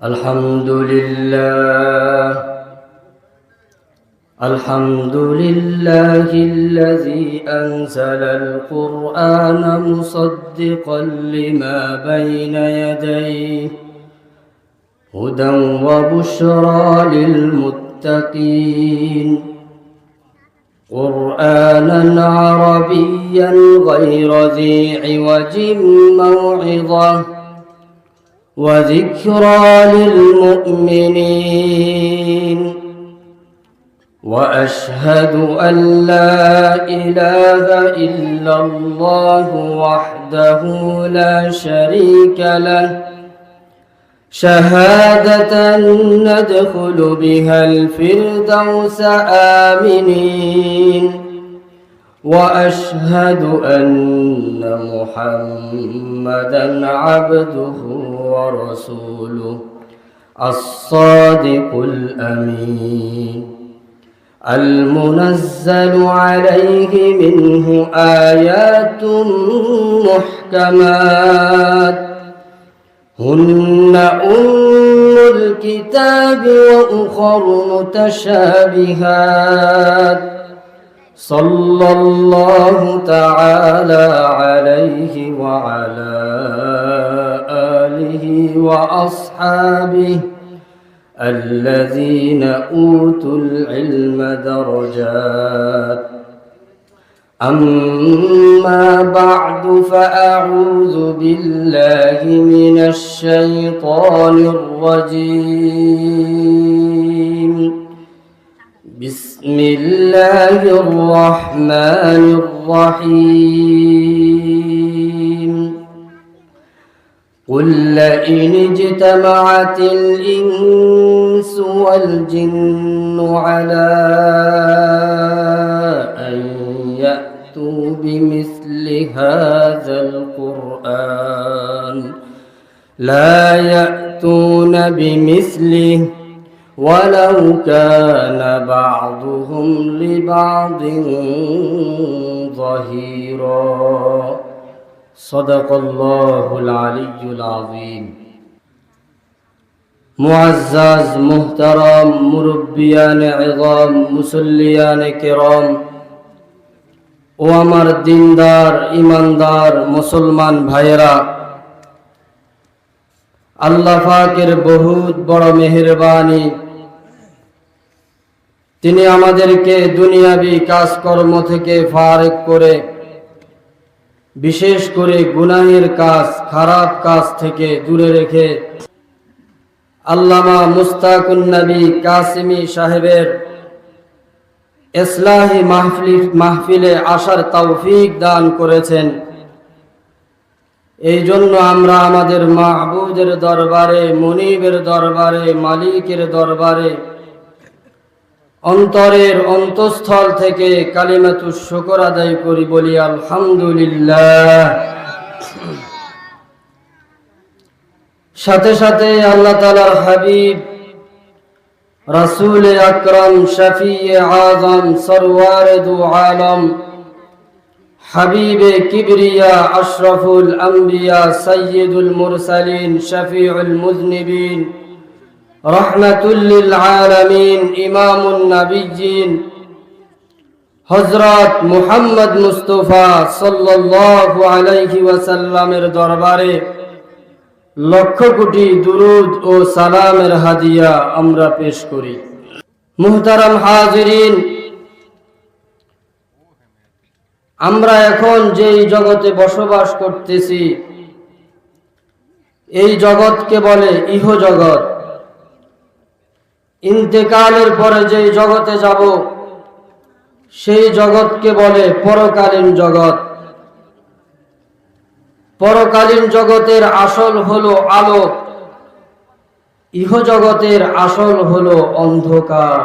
الحمد لله الذي أنزل القرآن مصدقا لما بين يديه هدى وبشرى للمتقين قرآنا عربيا غير ذي عوج موعظة وذكرى للمؤمنين وأشهد أن لا إله إلا الله وحده لا شريك له شهادة ندخل بها الفردوس آمنين وأشهد أن محمدًا عبده ورسوله الصادق الأمين المنزل عليه منه آيات محكمات هن أم الكتاب وأخر متشابهات صلى الله تعالى عليه وعلى آله وأصحابه الذين أوتوا العلم درجات أما بعد فأعوذ بالله من الشيطان الرجيم بسم الله الرحمن الرحيم قل لئن اجتمعت الإنس والجن على أن يأتوا بمثل هذا القرآن لا يأتون بمثله ولو كان بعضهم لبعض ظهيرا صدق الله العلي العظيم معزز محترم মুরব্বিয়ান ইযাম মুসল্লিয়ান কিরাম ও আমার দিনদার ইমানদার মুসলমান ভাইয়েরা আল্লাহ পাকের বহুত বড় মেহেরবানি তিনি আমাদেরকে দুনিয়াবি কাজকর্ম থেকে ফারেক করে বিশেষ করে গুনাহের কাজ খারাপ কাজ থেকে দূরে রেখে আল্লামা মুস্তাকুন নবী কাসিমি সাহেবের ইসলাহি মাহফিলে আসার তৌফিক দান করেছেন। এই জন্য আমরা আমাদের মাহবুবের দরবারে, মুনিবের দরবারে, মালিকের দরবারে অন্তরের অন্তঃস্থল থেকে কালিমাতুশ শুকর আদায় করি, বলি আলহামদুলিল্লাহ। সাথে সাথে আল্লাহ তাআলার হাবিব রাসূল আকরাম শফিয়ে আযম সরওয়ারে দু আলম হাবিবে কিবরিয়া আশরাফুল আম্বিয়া সাইয়্যিদুল মুরসালিন শফিউল মুযনিবিন রহমাতুল লিল আলামিন ইমামুন নবিয়্যিন হযরত মুহাম্মদ মুস্তাফা সাল্লাল্লাহু আলাইহি ওয়াসাল্লামের দরবারে লক্ষ কোটি দুরুদ ও সালামের হাদিয়া আমরা পেশ করি। মুহতারাম হাজিরিন, আমরা এখন যেই জগতে বসবাস করতেছি এই জগৎকে বলে ইহ জগৎ। ইন্তেকালের পরে যেই জগতে যাব সেই জগৎকে বলে পরকালীন জগৎ। পরকালীন জগতের আসল হলো আলো, ইহ জগতের আসল হলো অন্ধকার।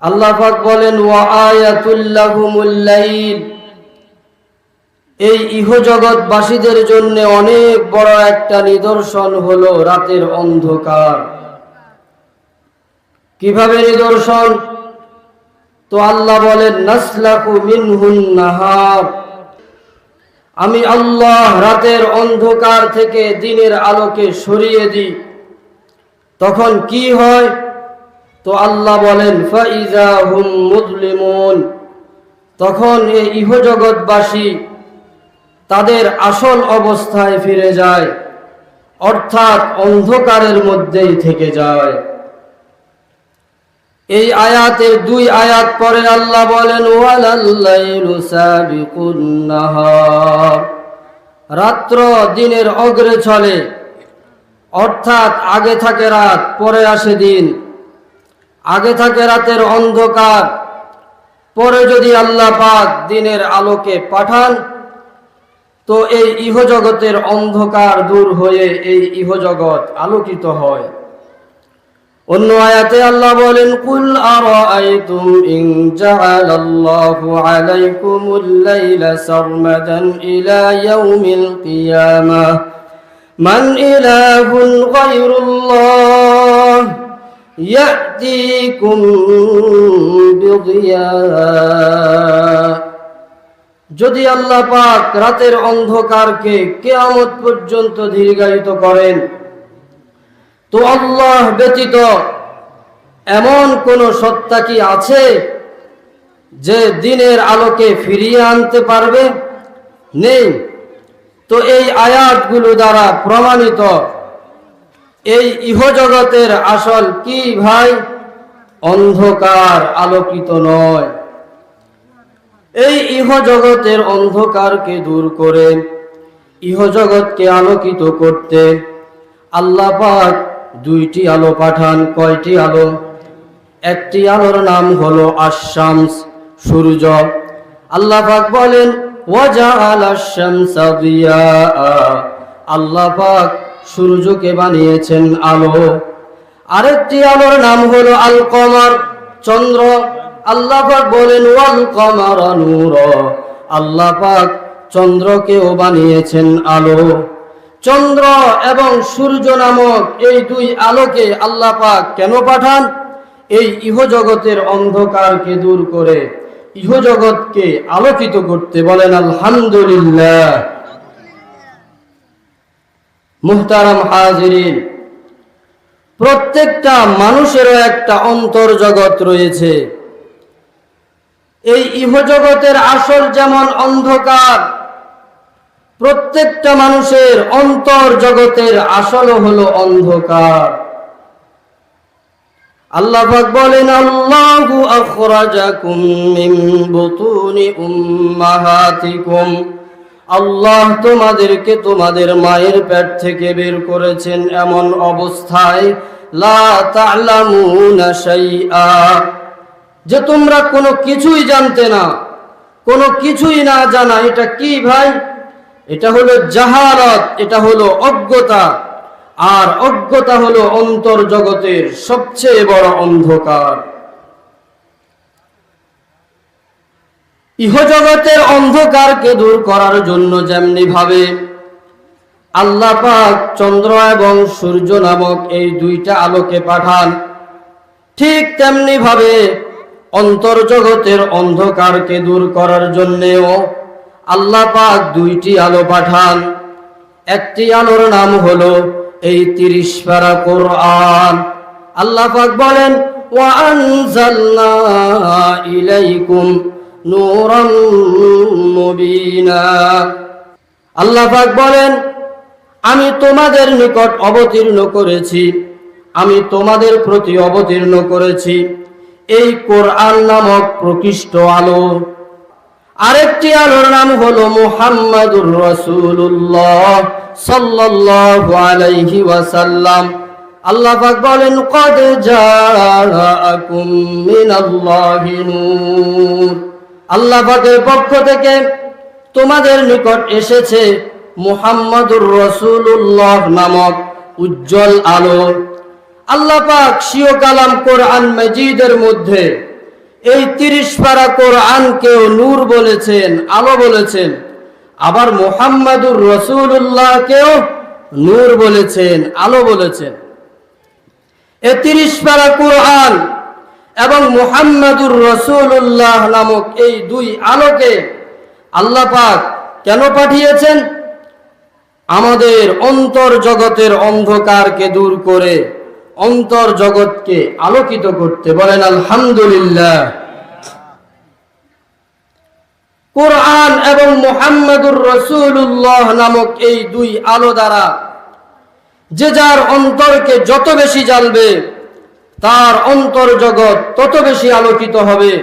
আল্লাহ পাক বলেন ওয়া আয়াতুল লাহুমুল লাইল, এই ইহ জগৎবাসীদের জন্য অনেক বড় একটা নিদর্শন হলো রাতের অন্ধকার। কিভাবে নিদর্শন? তো আল্লাহ বলেন নাসলাকু মিনহুন নাহার, আমি আল্লাহ রাতের অন্ধকার থেকে দিনের আলোকে সরিয়ে দিই, তখন কি হয়? তো আল্লাহ বলেন ফাইজা হুম মুজলিমুন, তখন এই ইহজগৎবাসী তাদের আসল অবস্থায় ফিরে যায়, অর্থাৎ অন্ধকারের মধ্যেই থেকে যায়। এই আয়াতের 2 আয়াত পরে আল্লাহ বলেন ওয়ালাল্লাইলু সাবিকুন নাহার, রাত্র দিনের অগ্রে চলে, অর্থাৎ আগে থাকে রাত, পরে আসে দিন। আগে থাকে রাতের অন্ধকার, পরে যদি আল্লাহ পাক দিনের আলোকে পাঠান, তো এই ইহজগতের অন্ধকার দূর হয়ে এই ইহজগৎ আলোকিত হয়। অন্য আয়াতে আল্লাহ বলেন কুল আরাআইতুম ইন জাআলাল্লাহু আলাইকুমুল লাইলা সারমাদান ইলা ইয়াউমিল কিয়ামাহ মান ইলাহুন গায়রুল্লাহ ইয়াতিকুম বিদিয়া, যদি আল্লাহ পাক রাতের অন্ধকারকে কিয়ামত পর্যন্ত দীর্ঘায়িত করেন, তো আল্লাহ ব্যতীত এমন কোন সত্তা কি আছে যে দিনের আলোকে ফিরিয়ে আনতে পারবে? নেই। তো এই আয়াতগুলো দ্বারা প্রমাণিত এই ইহজগতের আসল কি ভাই? অন্ধকার, আলোকিত নয়। এই ইহজগতের অন্ধকারকে দূর করে ইহজগৎকে আলোকিত করতে আল্লাহ পাক 2টি আলো পাঠান। কয়টি আলো? একটি আলোর নাম হলো আশ-শামস, সূর্য। আল্লাহ পাক বলেন ওয়াজাআলাশ শামসা দিয়া, আল্লাহ পাক সূর্যকে বানিয়েছেন আলো। আরেকটি আলোর নাম হলো আল কমার, চন্দ্র। আল্লাহ পাক বলেন ওয়াল কমারা নূরা, আল্লাহ পাক চন্দ্রকেও বানিয়েছেন আলো। চন্দ্র এবং সূর্য নামক এই 2 আলোকে আল্লাহ পাক কেন পাঠান? এই ইহজগতের অন্ধকারকে দূর করে ইহজগৎকে আলোকিত করতে। বলেন আলহামদুলিল্লাহ। মুহতারাম হাজিরিন, প্রত্যেকটা মানুষেরও একটা অন্তর্জগৎ রয়েছে। এই ইহজগতের আসল যেমন অন্ধকার, প্রত্যেকটা মানুষের অন্তর্জগতের আসল হলো অন্ধকার। আল্লাহ পাক বলেন আল্লাহু আখরাজাকুম মিন বুতুনি উম্মাহাতিকুম, আল্লাহ তোমাদেরকে তোমাদের মায়ের পেট থেকে বের করেছেন এমন অবস্থায় লা তা'লামুনা শাইআ, যে তোমরা কোনো কিছুই জানতে না। কোনো কিছুই না জানা, এটা কি ভাই? এটা হলো জাহালাত, এটা হলো অজ্ঞতা। আর অজ্ঞতা হলো অন্তর্জগতের সবচেয়ে বড় অন্ধকার। ইহজগতের অন্ধকারকে দূর করার জন্য যেমনি ভাবে আল্লাহ পাক চন্দ্র এবং সূর্য নামক এই 2টা আলোকে পাঠান, ঠিক তেমনি ভাবে অন্তর্জগতের অন্ধকারকে দূর করার জন্যেও আল্লাহ পাক 2টি আলো পাঠান। একটি আলোর নাম হলো এই 30 পারা কোরআন। আল্লাহ পাক বলেন ওয়া আনজালনা ইলাইকুম নূরাম মুবিনা, আল্লাহ পাক বলেন আমি তোমাদের নিকট অবতীর্ণ করেছি, আমি তোমাদের প্রতি অবতীর্ণ করেছি এই কোরআন নামক প্রকৃষ্ট আলো। আরেকটি আলোর নাম হলো মুহাম্মাদুর রাসূলুল্লাহ সাল্লাল্লাহু আলাইহি ওয়াসাল্লাম। আল্লাহ পাক বলেন ক্বাদ জাআকুম মিনাল্লাহি নূর, আল্লাহ পাকের পক্ষ থেকে তোমাদের নিকট এসেছে মুহাম্মাদুর রাসূলুল্লাহ নামক উজ্জ্বল আলো। আল্লাহ পাক স্বীয় কালাম কোরআন মাজিদের মধ্যে এই 30 পারা কোরআনকেও নূর বলেছেন, আলো বলেছেন। আবার মুহাম্মাদুর রাসূলুল্লাহকেও নূর বলেছেন, আলো বলেছেন। এই 30 পারা কোরআন এবং মুহাম্মাদুর রাসূলুল্লাহ নামক এই 2 আলোকে আল্লাহ পাক কেন পাঠিয়েছেন? আমাদের অন্তর জগতের অন্ধকারকে দূর করে অন্তর জগৎকে আলোকিত করতে। বলেন আলহামদুলিল্লাহ। কোরআন এবং মুহাম্মাদুর রাসূলুল্লাহ নামক এই দুই আলো দ্বারা যে যার অন্তরকে যত বেশি জ্বালবে, তার অন্তর জগৎ তত বেশি আলোকিত হবে,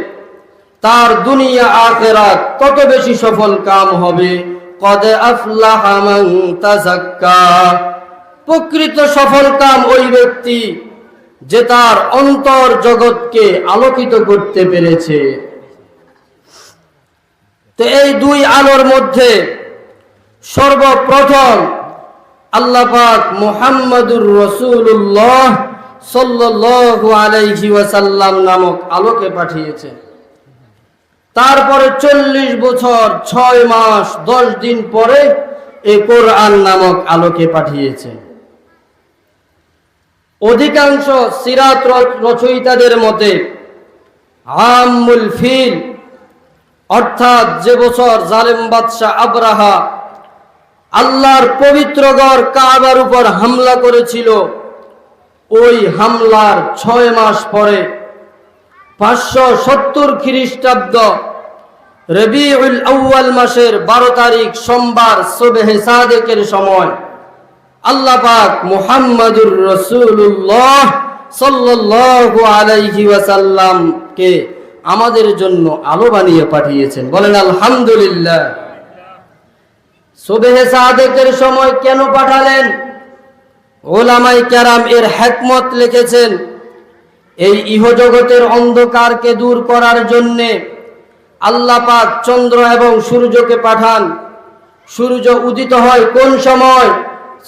তার দুনিয়া আখিরাত তত বেশি সফল কাম হবে। কদ আফলাহা মান তাযাক্কা, প্রকৃত সফল কাম ওই ব্যক্তি যে তার অন্তর জগৎকে আলোকিত করতে পেরেছে। তো এই দুই আলোর মধ্যে সর্বপ্রথম আল্লাহ পাক মুহাম্মাদুর রাসূলুল্লাহ সাল্লাল্লাহু আলাইহি ওয়াসাল্লাম নামক আলোকে পাঠিয়েছেন। তারপরে 40 বছর 6 মাস 10 দিন পরে এই কোরআন নামক আলোকে পাঠিয়েছেন। অধিকাংশ সিরাত রচয়িতাদের মতে আমুল ফিল, অর্থাৎ যে বছর জালেম বাদশাহ আবরাহা আল্লাহর পবিত্র গড় কাবার উপর হামলা করেছিল, ওই হামলার 6 মাস পরে 570 খ্রিস্টাব্দ রবিউল আউয়াল মাসের 12 তারিখ সোমবার সুবহে সাদেকের সময় আল্লাহ পাক মুহাম্মাদুর রাসূলুল্লাহ সাল্লাল্লাহু আলাইহি ওয়াসাল্লামকে আমাদের জন্য আলো বানিয়ে পাঠিয়েছেন। বলেন আলহামদুলিল্লাহ। সুবহে সাদেকের সময় কেন পাঠালেন? উলামায়ে কেরাম এর হিকমত লিখেছেন। এই ইহজগতের অন্ধকারকে দূর করার জন্য আল্লাহ পাক চন্দ্র এবং সূর্যকে পাঠান। সূর্য উদিত হয় কোন সময়?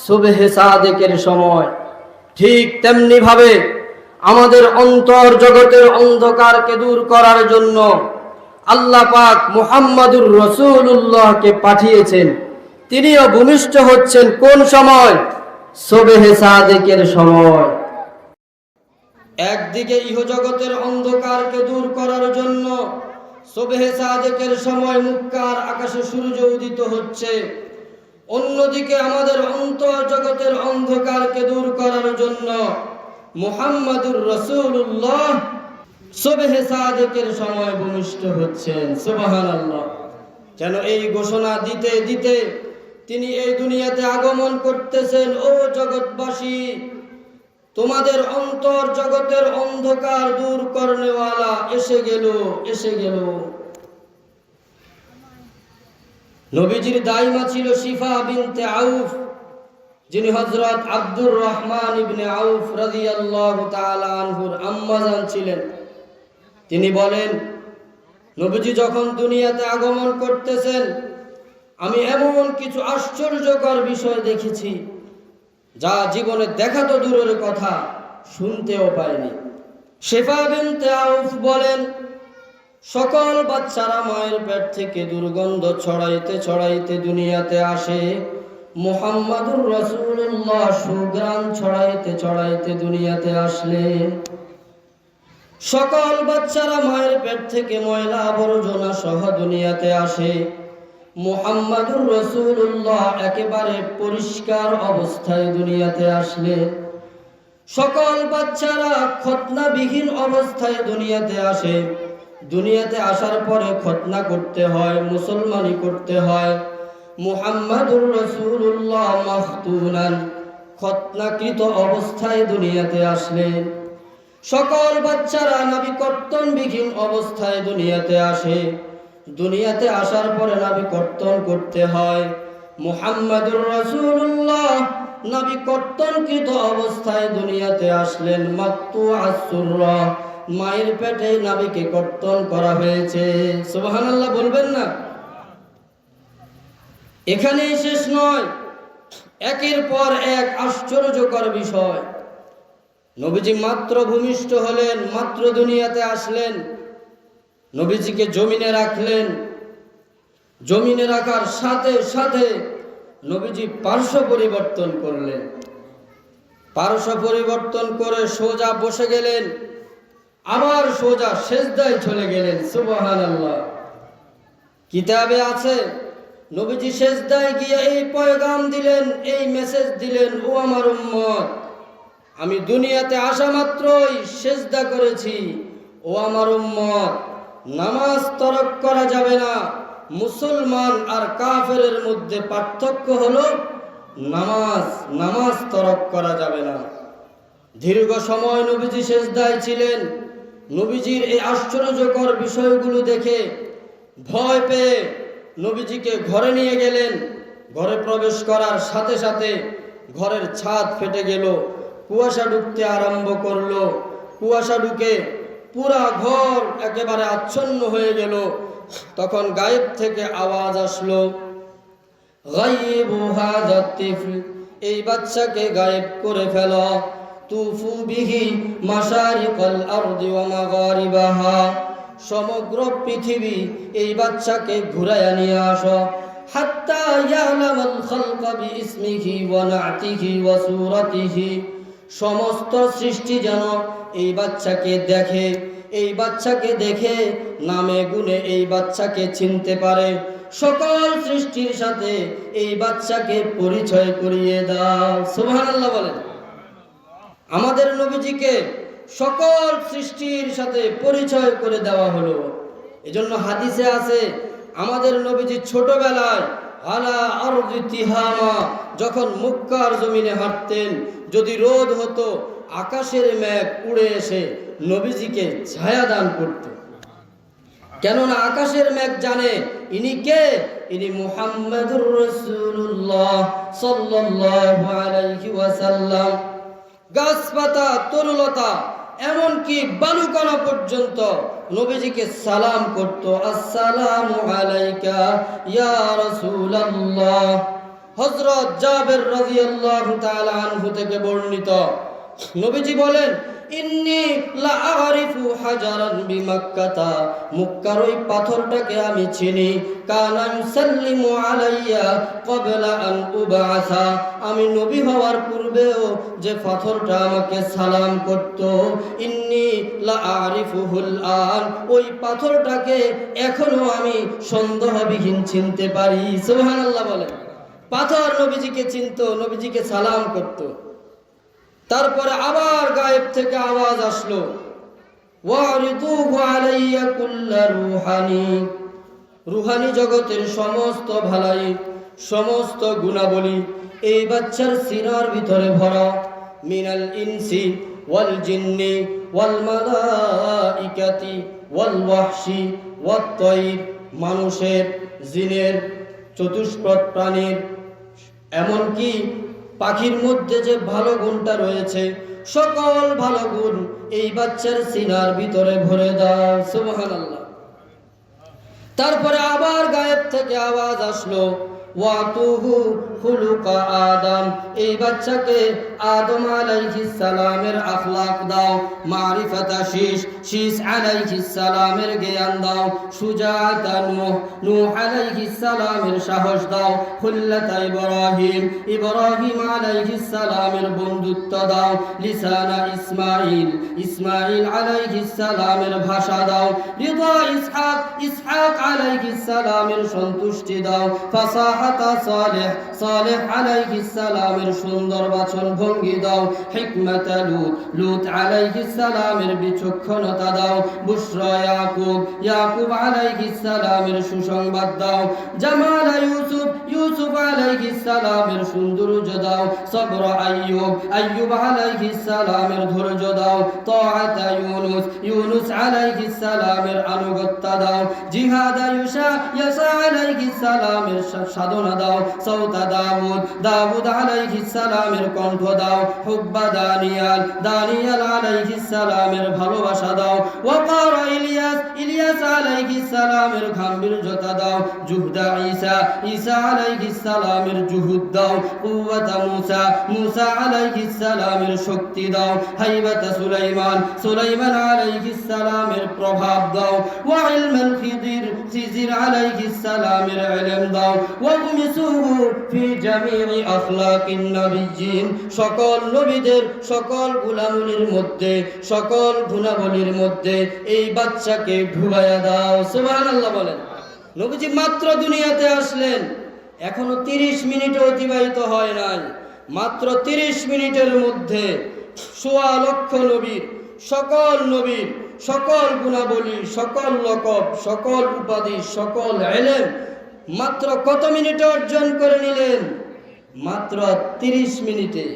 সুবহে সাদেকের সময়। ঠিক তেমনি ভাবে আমাদের অন্তর জগতের অন্ধকারকে দূর করার জন্য আল্লাহ পাক মুহাম্মাদুর রাসূলুল্লাহকে পাঠিয়েছেন। তিনিও ভূমিষ্ঠ হচ্ছেন কোন সময়? সুবহে সাদেকের সময়। একদিকে ইহজগতের অন্ধকারকে দূর করার জন্য সুবহে সাদেকের সময় মুক্কার আকাশে সূর্য উদিত হচ্ছে, অন্যদিকে আমাদের অন্তর জগতের অন্ধকারকে দূর করার জন্য মুহাম্মাদুর রাসূলুল্লাহ সুবহে সাদেকের সময় ভূমিষ্ঠ হচ্ছেন। সুবহানাল্লাহ। যেন এই ঘোষণা দিতে দিতে তিনি এই দুনিয়াতে আগমন করতেছেন। ও জগৎবাসী, তোমাদের অন্তর জগতের অন্ধকার দূর করনেওয়ালা এসে গেল, এসে গেল। নবীজির দাইমা ছিল শিফা বিনতে আউফ, যিনি হযরত আব্দুর রহমান ইবনে আউফ রাদিয়াল্লাহু তাআলা আনহুর আম্মাজান ছিলেন। তিনি বলেন, নবীজি যখন দুনিয়াতে আগমন করতেছেন, আমি এমন কিছু আশ্চর্যকর বিষয় দেখেছি যা জীবনে দেখা তো দূরের কথা, শুনতেও পাইনি। শিফা বিনতে আউফ বলেন, সকল বাচ্চারা মায়ের পেট থেকে দুর্গন্ধ ছড়াইতে ছড়াইতে দুনিয়াতে আসে। মুহাম্মাদুর রাসূলুল্লাহ সুঘ্রাণ ছড়াইতে ছড়াইতে দুনিয়াতে আসলেন। সকল বাচ্চারা মায়ের পেট থেকে ময়লা আবর্জনা সহ দুনিয়াতে আসে। মুহাম্মাদুর রাসূলুল্লাহ একেবারে পরিষ্কার অবস্থায় দুনিয়াতে আসলেন। সকল বাচ্চারা খতনাবিহীন অবস্থায় দুনিয়াতে আসে। দুনিয়াতে আসার পরে খতনা করতে হয়, মুসলমানি করতে হয়। মুহাম্মাদুর রাসূলুল্লাহ মাখতুনান, খতনাকৃত অবস্থায় দুনিয়াতে আসলেন। সকল বাচ্চারা নবী কর্তনবিহীন অবস্থায় দুনিয়াতে আসে। দুনিয়াতে আসার পরে নবী কর্তন করতে হয়। মুহাম্মাদুর রাসূলুল্লাহ নবী কর্তনকৃত অবস্থায় দুনিয়াতে আসলেন। মাকতুআস সুররা, মায়ের পেটে নবীকে কর্তন করা হয়েছে। সুবহানাল্লাহ বলবেন না? এখানেই শেষ নয়, একের পর এক আশ্চর্যকর বিষয়। নবীজি মাত্র ভূমিষ্ঠ হলেন, মাত্র দুনিয়াতে আসলেন, নবীজিকে জমিনে রাখলেন। জমিনে রাখার সাথে সাথে নবীজি পার্শ্ব পরিবর্তন করলেন। পার্শ্ব পরিবর্তন করে সোজা বসে গেলেন, আবার সোজা সেজদায় চলে গেলেন। সুবহানাল্লাহ। কিতাবে আছে নবীজি সেজদায় গিয়ে এই পয়গাম দিলেন, এই মেসেজ দিলেন, ও আমার উম্মত, আমি দুনিয়াতে আসা মাত্রই সেজদা করেছি। ও আমার উম্মত, নামাজ তরক করা যাবে না। মুসলমান আর কাফেরের মধ্যে পার্থক্য হলো নামাজ তরক করা যাবে না। দীর্ঘ সময় নবীজি সেজদায় ছিলেন। নবীজির এই আশ্চর্যকর বিষয়গুলো দেখে ভয় পেয়ে নবীজিকে ঘরে নিয়ে গেলেন। ঘরে প্রবেশ করার সাথে সাথে ঘরের ছাদ ফেটে গেল, কুয়াশা ঢুকতে আরম্ভ করলো। কুয়াশা ঢুকে পুরা ঘর একেবারে আচ্ছন্ন হয়ে গেল। তখন গায়েব থেকে আওয়াজ আসলো, গায়িবু হাযা তিফল, এই বাচ্চাকে গায়েব করে ফেলো। তুফু বিহি মাশারিকাল আরদি ওয়া মাগারিবাহা, সমগ্র পৃথিবী এই বাচ্চাকে ঘুরাইয়া নিয়ে আসো। হাত্তা ইয়ালামাল খালকা বিইসমিহি ওয়া না'তিহি ওয়া সূরাতিহি, সমস্ত সৃষ্টি যেন এই বাচ্চাকে দেখে, এই বাচ্চাকে দেখে নামে গুণে এই বাচ্চাকে চিনতে পারে। সকল সৃষ্টির সাথে এই বাচ্চাকে পরিচয় করিয়ে দাও। সুবহানাল্লাহ বলেন। আমাদের নবীজিকে সকল সৃষ্টির সাথে পরিচয় করে দেওয়া হলো। এজন্য হাদিসে আছে, আমাদের নবীজি ছোটবেলায় আলা আরদি তিহামা, যখন মক্কার জমিনে হাঁটতেন, যদি রোদ হতো আকাশের মেঘ উড়ে এসে নবীজিকে ছায়া দান করত। কেননা আকাশের মেঘ জানে ইনি কে, ইনি মুহাম্মাদুর রাসূলুল্লাহ সাল্লাল্লাহু আলাইহি ওয়াসাল্লাম। গাছপাতা, তরুলতা, এমনকি বালুকণা পর্যন্ত নবীজিকে সালাম করত, আসসালামু আলাইকা ইয়া রাসূলুল্লাহ। হযরত জাবের রাদিয়াল্লাহু তাআলা আনহু থেকে বর্ণিত, নবীজি বলেন, ইন্নী লা আরিফু হাজারান বিমাক্কাতা, মক্কার ওই পাথরটাকে আমি চিনি। কানা ইউসাল্লিমু আলাইয়া ক্বাবলা আন উবআসা, আমি নবী হওয়ার পূর্বেও যে পাথরটা আমাকে সালাম করত, ইন্নী লা আরিফুহুল আন, ওই পাথরটাকে এখনো আমি সন্দেহবিহীন চিনতে পারি। সুবহানাল্লাহ বলেন। পাথর নবীজিকে চিনত, নবীজিকে সালাম করত। তারপরে আবার গায়েব থেকে আওয়াজ আসলো, ওয়ারিদুহু আলাইয়া কুল্লা রুহানি, রুহানি জগতের সমস্ত ভালাই, সমস্ত গুণাবলী এই বাচ্চার সিনার ভিতরে ভরা। মিনাল ইনসি ওয়াল জিন্নি ওয়াল মালাইকাতি ওয়াল ওয়াহশি ওয়াত তায়র, মানুষের, জিনের, চতুষ্পদ প্রাণীর, এমনকি পাখির মধ্যে যে ভালো গুণটা রয়েছে, সকল ভালো গুণ এই বাচ্চার সিনার ভিতরে ভরে দাও। সুবহানাল্লাহ। তারপরে আবার গায়েব থেকে আওয়াজ আসলো, ওয়াতুহু খুলুকা আদম, এই বাচ্চাকে আদম আলাইহিস সালামের আখলাক দাও। মারিফাতা শীস, শীস আলাইহিস সালামের জ্ঞান দাও। সুজাআতা নূহ, নূহ আলাইহিস সালামের সাহস দাও। খুল্লাতা ইব্রাহিম, ইব্রাহিম আলাইহিস সালামের বন্ধুত্ব দাও। লিসানা ইসমাঈল, ইসমাঈল আলাইহিস সালামের ভাষা দাও। রিদা ইসহাক, ইসহাক আলাইহিস সালামের সন্তুষ্টি দাও। ফাসাহাতা সালেহ, সালেহ আলাইহিস সালামের সুন্দর বাচন ভঙ্গি দাও। হিকমাতা লূত, লূত আলাইহিস সালামের বিচক্ষণতা দাও। বুশরা ইয়াকুব, ইয়াকুব আলাইহিস সালামের সুসংবাদ দাও। জামালা ইউসুফ, ইউসুফ আলাইহিস সালামের সৌন্দর্য দাও। সবর আইয়ুব, আইয়ুব আলাইহিস সালামের ধৈর্য দাও। তাআতা ইউনুস, ইউনুস আলাইহিস সালামের আনুগত্য দাও। জিহাদা ইউসা, ইয়াসা আলাইহিস সালামের সাধনা দাও। সৌতা দাউদ, দাউদ আলাইহিস সালামের কণ্ঠ দাও। হুব্বা দানিয়াল, দানিয়াল আলাইহিস সালামের ভালোবাসা দাও। ওয়াকার ইলিয়াস, ইলিয়াস আলাইহিস সালামের গাম্ভীর্যতা দাও। জুহদা ঈসা, ঈসা আলাইহিস সালামের জুহুদ দাও। কুওয়াতা মূসা, মূসা আলাইহিস সালামের শক্তি দাও। হাইবাতা সুলাইমান, সুলাইমান আলাইহিস সালামের প্রভাব দাও। ওয়া ইলমান খিদির, খিজির আলাইহিস সালামের ইলম দাও। ওয়া কুমিসুহু ফি জামিই আখলাকিন নবিয়্যিন, সকল নবীদের সকল গুণাবলীর মধ্যে, সকল গুণাবলীর মধ্যে এই বাচ্চাকে ঢুকাইয়া দাও। সুবহানাল্লাহ বলেন। নবীজি মাত্র দুনিয়াতে আসলেন, এখনো 30 মিনিট অতিবাহিত হয় নাই, মাত্র 30 মিনিটের মধ্যে 1.25 লক্ষ নবীর সকল গুণাবলী, সকল লকব, সকল উপাধি, সকল ইলম মাত্র কত মিনিটে অর্জন করে নিলেন? মাত্র 30 মিনিটে।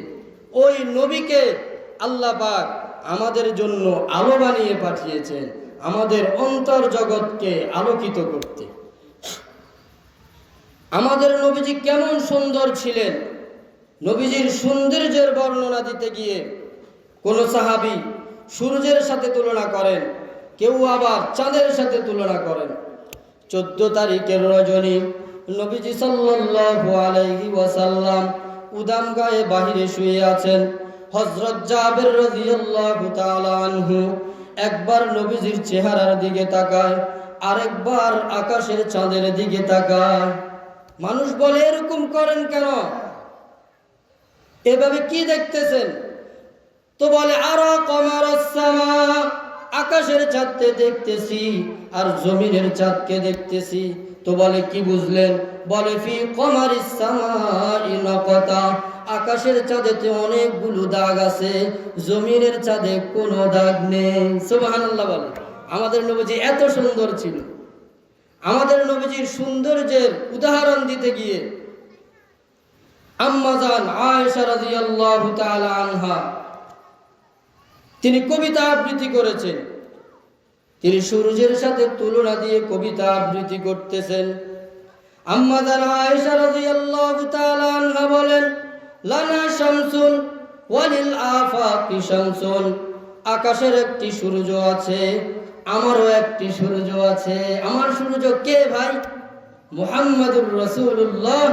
ওই নবীকে আল্লাহ পাক আমাদের জন্য আলো বানিয়ে পাঠিয়েছেন, আমাদের অন্তর জগৎকে আলোকিত করতে। আমাদের নবীজি কেমন সুন্দর ছিলেন, নবীজির সৌন্দর্যের বর্ণনা দিতে গিয়ে কোন সাহাবী সূর্যের সাথে তুলনা করেন, কেউ আবার চাঁদের সাথে তুলনা করেন। 14 তারিখের রজনী নবীজি সাল্লাল্লাহু আলাইহি ওয়াসাল্লাম উদাম গায়ে বাহিরে শুয়ে আছেন। হযরত জাবের রাদিয়াল্লাহু তাআলা আনহু একবার নবীজির চেহারার দিকে তাকায়, আরেকবার আকাশের চাঁদের দিকে তাকায়। মানুষ বলে, এরকম করেন কেন? এভাবে কি দেখতেছেন? তো বলে, আরা কমারাস সামা, আকাশের চাঁদকে দেখতেছি আর জমিনের চাঁদকে দেখতেছি। তো বলে, কি বুঝলেন? বলে, ফি কমারিস সামাই নাকাতা, আকাশের চাঁদেতে অনেকগুলো দাগ আছে, জমিনের চাঁদে কোনো দাগ নেই। সুবহানাল্লাহ বলে। আমাদের নবীজি এত সুন্দর ছিল। আমাদের নবীজির সৌন্দর্যের উদাহরণ দিতে গিয়ে আম্মা জান আয়েশা রাদিয়াল্লাহু তাআলা আনহা তিনি কবিতা আবৃত্তি করেছেন। তিনি সূর্যের সাথে তুলনা দিয়ে কবিতা আবৃত্তি করতেছেন। আম্মা জান আয়েশা রাদিয়াল্লাহু তাআলা আনহা বলেন, লানা শামসুন ওয়ালিল আফাকি শামসুন, আকাশের একটি সূর্য আছে, আমারও একটি সূর্য আছে। আমার সূর্য কে ভাই? মুহাম্মাদুর রাসূলুল্লাহ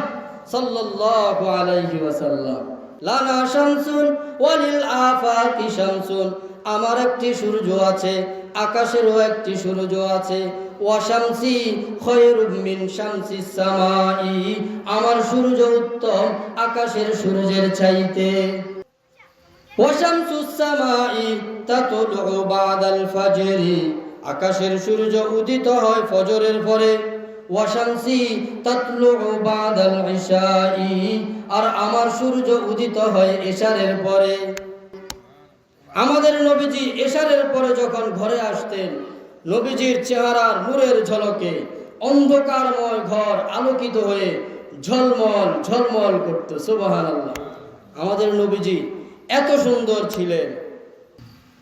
সাল্লাল্লাহু আলাইহি ওয়াসাল্লাম। লানা শামসুন ওয়ালিল আফাকি শামসুন, আমার একটি সূর্য আছে, আকাশেরও একটি সূর্য আছে। ওয়া শামসি খায়রুম মিন শামসিস সামাই, আমার সূর্য উত্তম আকাশের সূর্যের চাইতে। ওয়া শামসুস সামাই তাতলু বাদাল ফাজরি, আকাশের সূর্য উদিত হয় ফজরের পরে। ওয়া শামসি তাতলু বাদাল ইশাই, আর আমার সূর্য উদিত হয় এশারের পরে। আমাদের নবীজি এশারের পরে যখন ঘরে আসতেন, নবীজির চেহারার নূরের ঝলকে অন্ধকারময় ঘর আলোকিত হয়ে ঝলমল ঝলমল করত। সুবহানাল্লাহ। আমাদের নবীজি এত সুন্দর ছিলেন।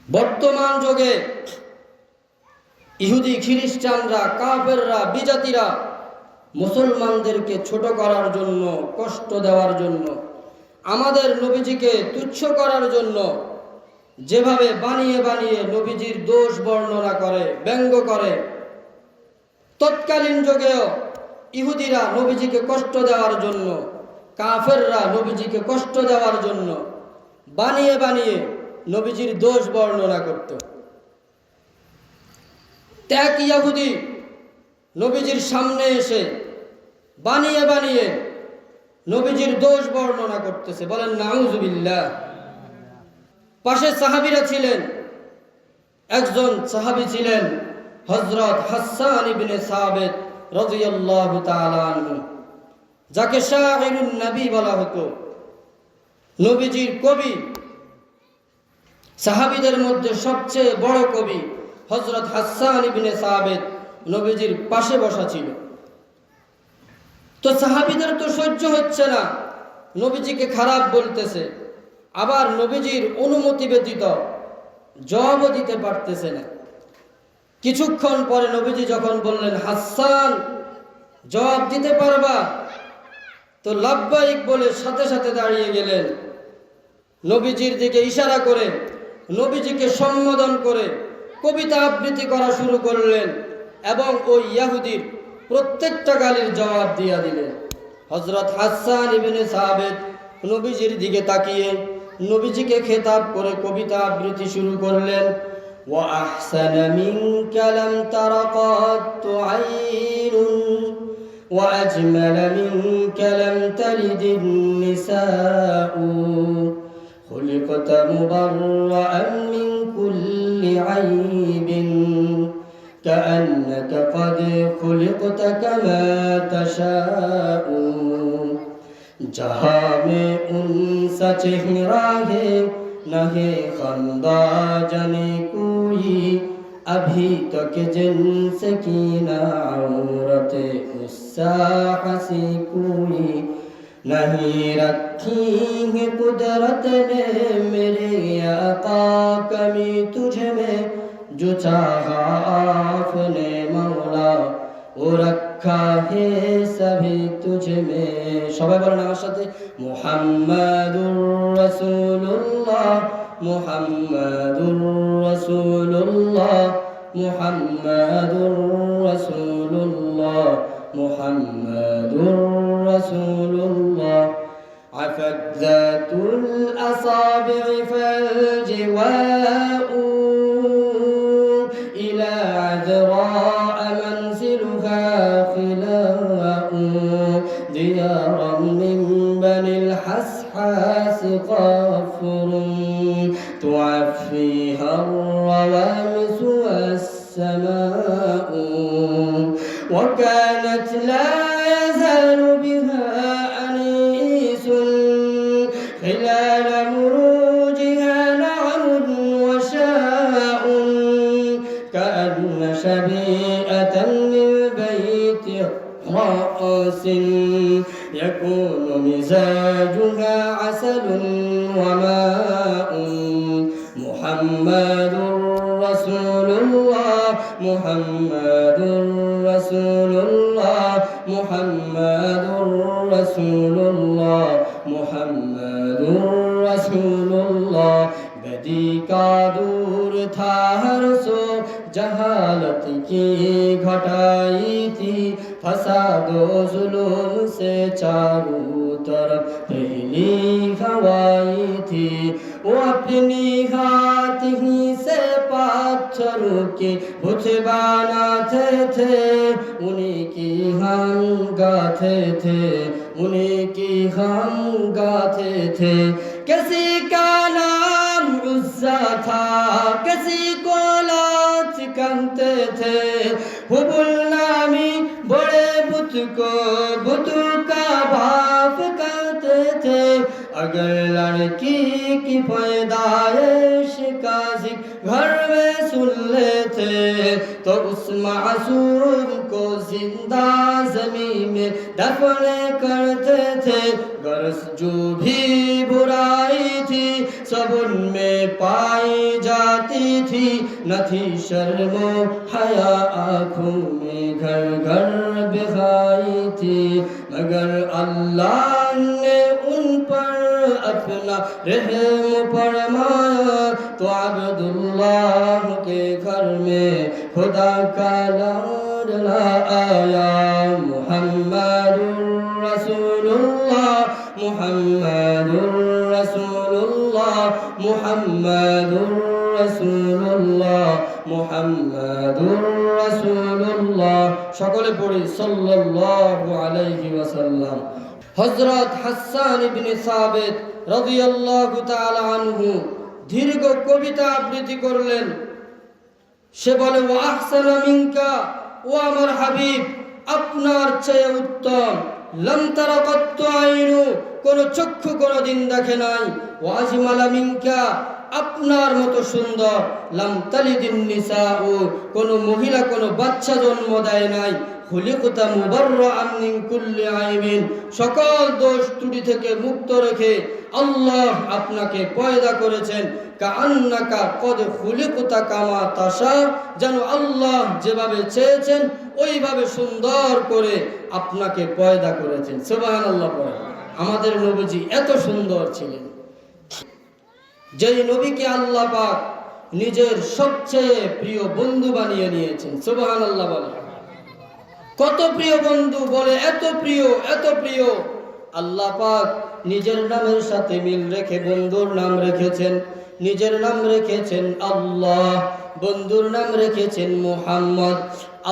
বর্তমান যুগে ইহুদি খ্রিস্টানরা, কাফেররা, বিজাতিরা মুসলমানদেরকে ছোট করার জন্য, কষ্ট দেওয়ার জন্য, আমাদের নবীজিকে তুচ্ছ করার জন্য যেভাবে বানিয়ে বানিয়ে নবীজির দোষ বর্ণনা করে, ব্যঙ্গ করে, তৎকালীন যুগেও ইহুদিরা নবীজিকে কষ্ট দেওয়ার জন্য, কাফেররা নবীজিকে কষ্ট দেওয়ার জন্য বানিয়ে বানিয়ে নবীজির দোষ বর্ণনা করত। এক ইহুদি নবীজির সামনে এসে বানিয়ে বানিয়ে নবীজির দোষ বর্ণনা করতেছে। বলেন নাউজুবিল্লাহ। পাশে সাহাবীরা ছিলেন। একজন সাহাবী ছিলেন হযরত হাসান ইবনে সাবিত রাদিয়াল্লাহু তাআলা আনহু, যাকে শায়রুন নবী বলা হতো, নবীজির কবি। সাহাবীদের মধ্যে সবচেয়ে বড় কবি হযরত হাসান ইবনে সাবিত নবীজির পাশে বসা ছিল। তো সাহাবীদের তো সহ্য হচ্ছে না, নবীজিকে খারাপ বলতেছে, আবার নবীজির অনুমতি ব্যতীত জবাবও দিতে পারতেছে না। কিছুক্ষণ পরে নবীজি যখন বললেন, হাসান জবাব দিতে পারবা? তো লাব্বাইক বলে সাথে সাথে দাঁড়িয়ে গেলেন। নবীজির দিকে ইশারা করে, নবীজিকে সম্বোধন করে কবিতা আবৃত্তি করা শুরু করলেন এবং ওই ইহুদির প্রত্যেকটা গালির জবাব দিয়ে দিলেন। হযরত হাসান ইবনে সাবিত নবীজির দিকে তাকিয়ে নবীজিকে খেতাব করে কবিতা আবৃত্তি শুরু করলেন। ওয়া আহসানা মিনকা লাম তারা কাত্তু আইনুন ওয়া আজমালা মিনকা লাম তালিদিন নিসাউ খুলিকতা মুবাররাআন মিন কুল্লি আইবিন كأنك قد خلقت كما تشاء जहाँ में उनसा चेहरा है न है खंदा जाने कोई अभी तक जिनसे की न औरत उससा हंसी कोई नहीं रखी है कुदरत ने मेरे आका कमी तुझ में जो चाहा आपने मौला वो रखा है सभी तुझ में সবাই বলেন আমার সাথে মুহাম্মাদুর রাসূলুল্লাহ মুহাম্মাদুর রাসূলুল্লাহ মুহাম্মাদুর রাসূলুল্লাহ মুহাম্মাদুর রাসূলুল্লাহ عفت ذات الأصابع فالجواء إلى عذراء منزلها خلاء ديارا من بني الحسحاس قافر تعفيها الروامس والسماء وكانت لا يزال بها أنيس خلال مروجها نعم وشاء كأن شبيئة للبيت رأس يكون مزاجها عسل وماء محمد رسول الله محمد رسول الله محمد رسول الله محمد رسول الله बदी का दूर था हर सो जहालत की घटाई थी फसादो जुलूम से चारों तरफ पहली हवाई थी वो अपनी हाथ ही से पत्थरों के बुत बनाते थे उन्हीं की हम गाते थे उन्हीं की हम गाते थे किसी का नाम उस्सा था किसी को लात कहते थे हुबुल नामी बड़े बुत को बुत का बाप कहते थे अगर लड़की की पैदाइश का जिक्र घर में सुन लेते तो उस मासूम को जिंदा जमीन में दफन करते थे गर्स जो भी बुराई थी सब उनमें पाई जाती थी न थी शर्मो हया आँखों में घर घर बिखाई थी मगर अल्लाह ने उन पर अपना रहम फरमाया तो अब्दुल्लाह के घर में खुदा का लाडला आया मुहम्मदुर रसूलुल्लाह मुहम्मदुर रसूलुल्लाह मुहम्मदुर रसूलुल्लाह मुहम्मदुर रसूलुल्लाह সকলে পড়ি সাল্লাল্লাহু আলাইহি ওয়াসাল্লাম হযরত হাসান ইবনে সাবিত রাদিয়াল্লাহু তাআলা আনহু দীর্ঘ কবিতা আবৃত্তি করলেন সে বলে ওয়া আহসানা মিনকা ও আমার হাবিব আপনার চেয়ে উত্তম লাম তারা কত্তু আইনু কোন চক্ষু কোনদিন দেখে নাই ওয়া আজমালা মিনকা আপনার মতো সুন্দর লাম তালিদিন নিসাউ কোন মহিলা কোন বাচ্চা জন্ম দেয় নাই খুলিকুতা মুবাররাআন মিন কুল্লি আইবিন সকল দোষ ত্রুটি থেকে মুক্ত রেখে আল্লাহ আপনাকে পয়দা করেছেন কাআন্নাকা কদ খুলিকুতা কামা তাশা যেন আল্লাহ যেভাবে চেয়েছেন ওইভাবে সুন্দর করে আপনাকে পয়দা করেছেন সুবহানাল্লাহ পড়ে আমাদের নবীজি এত সুন্দর ছিলেন যেই নবীকে আল্লাহ পাক নিজের সবচেয়ে প্রিয় বন্ধু বানিয়ে নিয়েছেন সুবহানাল্লাহ বলে কত প্রিয় বন্ধু বলে এত প্রিয় আল্লাহ পাক নিজের নামের সাথে মিল রেখে বন্ধুর নাম রেখেছেন নিজের নাম রেখেছেন আল্লাহ বন্ধুর নাম রেখেছেন মুহাম্মদ